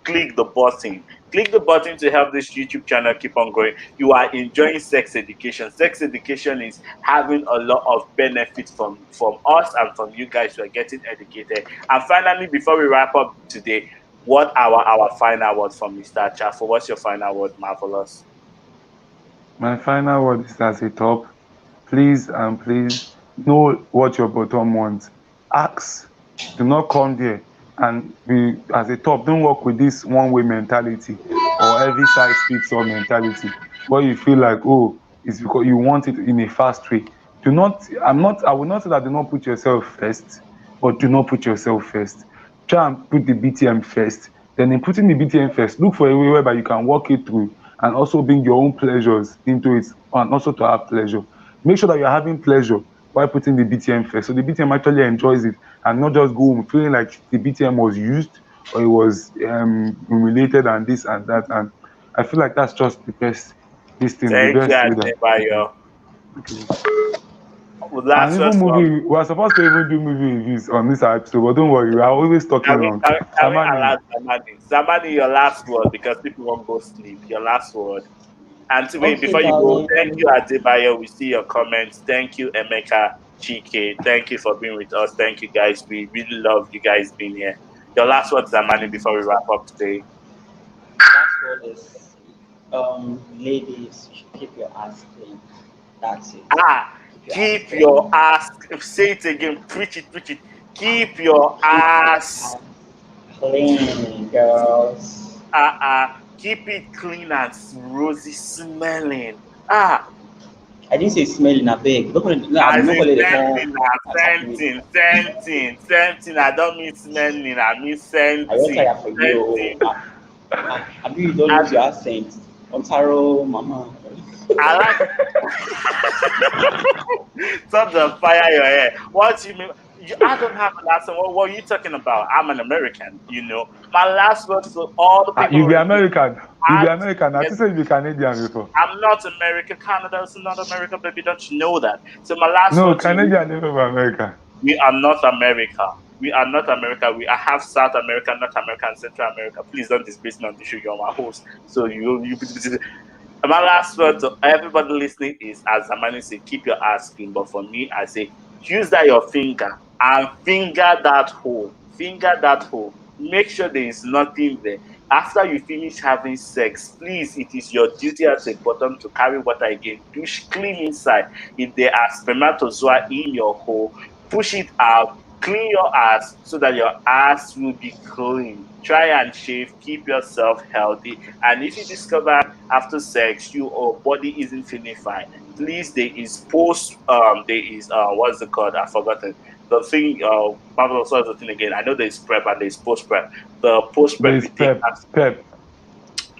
Speaker 1: click the button. Click the button to help this YouTube channel keep on growing. You are enjoying sex education. Sex education is having a lot of benefits from us and from you guys who are getting educated. And finally, before we wrap up today, what are our final words from Mr. Chaffo? What's your final word, Marvelous?
Speaker 2: My final word is as a top. Please and please know what your bottom wants. Ask. Do not come there and be as a top. Don't work with this one way mentality or every size fits all mentality. Where you feel like, oh, it's because you want it in a fast way. Do not, I will not say that do not put yourself first, but do not put yourself first. Try and put the BTM first. Then in putting the BTM first, look for a way whereby you can walk it through and also bring your own pleasures into it and also to have pleasure. Make sure that you're having pleasure while putting the BTM first. So the BTM actually enjoys it and not just go home feeling like the BTM was used or it was humiliated and this and that. And I feel like that's just the best, this thing, the
Speaker 1: Thank you,
Speaker 2: best way that we can.
Speaker 1: Adebayo.
Speaker 2: Okay. And
Speaker 1: Last
Speaker 2: even
Speaker 1: words from
Speaker 2: movie, we are supposed to even do movie reviews on this episode, but don't worry, we are always talking
Speaker 1: can we
Speaker 2: long.
Speaker 1: can, we- can we
Speaker 2: Samani,
Speaker 1: allow Zamani? Zamani, your last word because people won't go sleep. Your last word. And wait,
Speaker 3: Okay,
Speaker 1: before you go,
Speaker 3: darling.
Speaker 1: thank you, Adebayo. We see your comments. Thank you, Emeka, Chike. Thank you for being with us. Thank you, guys. We really love you guys being here. Your last words, Zamani, before we wrap up today.
Speaker 3: Last word is ladies, you should keep your ass clean. That's it.
Speaker 1: Ah,
Speaker 3: Keep your ass
Speaker 1: keep
Speaker 3: clean.
Speaker 1: your ass. Say it again. Preach it. Preach it. Keep your
Speaker 3: Keep your
Speaker 1: ass.
Speaker 3: ass clean, girls.
Speaker 1: Keep it clean and rosy smelling. Ah,
Speaker 3: I didn't say smelling a big. No, I'm
Speaker 1: as
Speaker 3: not
Speaker 1: in
Speaker 3: calling the phone
Speaker 1: scenting,
Speaker 3: attack me.
Speaker 1: scenting. I don't mean smelling. I mean
Speaker 3: I don't
Speaker 1: scenting,
Speaker 3: tire for you.
Speaker 1: scenting.
Speaker 3: I mean, you don't lose
Speaker 1: And
Speaker 3: your accent. Ontaro, mama.
Speaker 1: I like Stop the fire your hair. What you mean? I don't have a last one. What are you talking about? I'm an American, you know. My last word to all the people
Speaker 2: you be
Speaker 1: listening.
Speaker 2: American. You be
Speaker 1: I,
Speaker 2: American. I
Speaker 1: yes,
Speaker 2: think say you be Canadian before.
Speaker 1: I'm not America. Canada is not America, baby. Don't you know that? So my last
Speaker 2: No,
Speaker 1: word to you:
Speaker 2: Canadian never be American.
Speaker 1: we are not America. We are not America. We I have South America, North America, and Central America. Please don't disgrace me on the show. You're my host. So you. My last word to everybody listening is, as Zamani say, keep your ass clean. But for me, I say, use that your finger and finger that hole. Finger that hole. Make sure there is nothing there. After you finish having sex, please, it is your duty as a bottom to carry water again. Douche clean inside. If there are spermatozoa in your hole, push it out. Clean your ass so that your ass will be clean. Try and shave. Keep yourself healthy. And if you discover after sex your body isn't feeling fine, please there is what's it called, I've forgotten the thing. What's the thing again? I know there's prep and there's post prep. The post prep
Speaker 2: There
Speaker 1: you
Speaker 2: is
Speaker 1: take
Speaker 2: pep,
Speaker 1: as
Speaker 2: pep.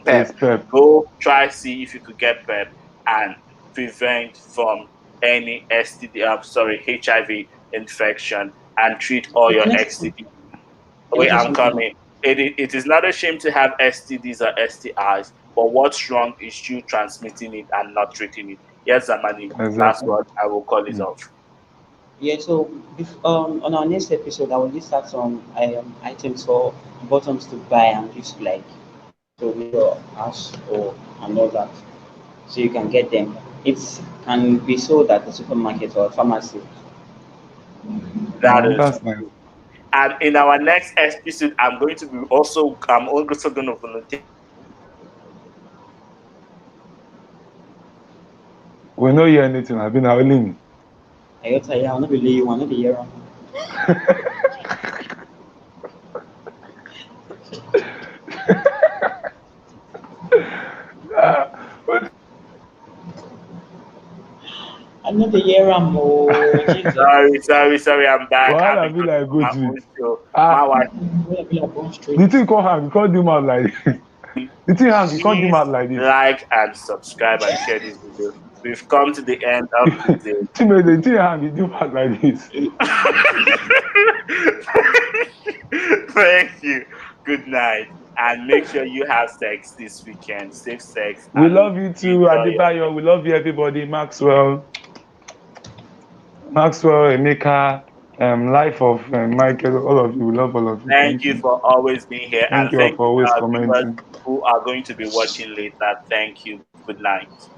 Speaker 2: There
Speaker 1: pep.
Speaker 2: is pep.
Speaker 1: Go try see if you could get pep and prevent from any STD, sorry, HIV infection, and treat all your
Speaker 3: Can I say something?
Speaker 1: STD.
Speaker 3: Can I
Speaker 1: Wait,
Speaker 3: say
Speaker 1: I'm
Speaker 3: something?
Speaker 1: coming. It is not a shame to have STDs or STIs, but what's wrong is you transmitting it and not treating it. Yes, Zamani, last
Speaker 2: Exactly.
Speaker 1: word, I will call it
Speaker 2: Mm.
Speaker 1: off.
Speaker 3: Yeah, so on our next episode, I will list out some items for bottoms to buy and just like to make your house or and all that, so you can get them. It can be sold at the supermarket or pharmacy.
Speaker 1: That is
Speaker 2: That's nice.
Speaker 1: true. And in our next episode, I'm also going to volunteer.
Speaker 2: We no hear anything. I've been howling.
Speaker 3: I got tell you, I'll not believe you, I'll not be here. not the year I'm Jesus.
Speaker 1: Sorry, I'm back.
Speaker 2: Why
Speaker 1: I've
Speaker 2: I
Speaker 1: been
Speaker 2: be like
Speaker 1: on
Speaker 2: go
Speaker 1: my
Speaker 2: to
Speaker 1: own show.
Speaker 2: ah
Speaker 1: My wife,
Speaker 2: the thing call hang, you can't do mouth like the thing hang, you can't do
Speaker 1: please
Speaker 2: mouth like this.
Speaker 1: like and subscribe and share this video. We've come to the end of the day.
Speaker 2: The thing hang, you do mouth like this.
Speaker 1: Thank you. Good night. And make sure you have sex this weekend. Safe sex.
Speaker 2: We
Speaker 1: And
Speaker 2: love you too,
Speaker 1: enjoy
Speaker 2: Adebayo. We love you, everybody. Maxwell, Emeka, Life of Michael, all of you. We love all of you.
Speaker 1: Thank
Speaker 2: Thank
Speaker 1: you
Speaker 2: you.
Speaker 1: for always being here.
Speaker 2: Thank
Speaker 1: And
Speaker 2: you all
Speaker 1: thank
Speaker 2: for
Speaker 1: you,
Speaker 2: always
Speaker 1: viewers
Speaker 2: commenting.
Speaker 1: who are going to be watching later. Thank you. Good night.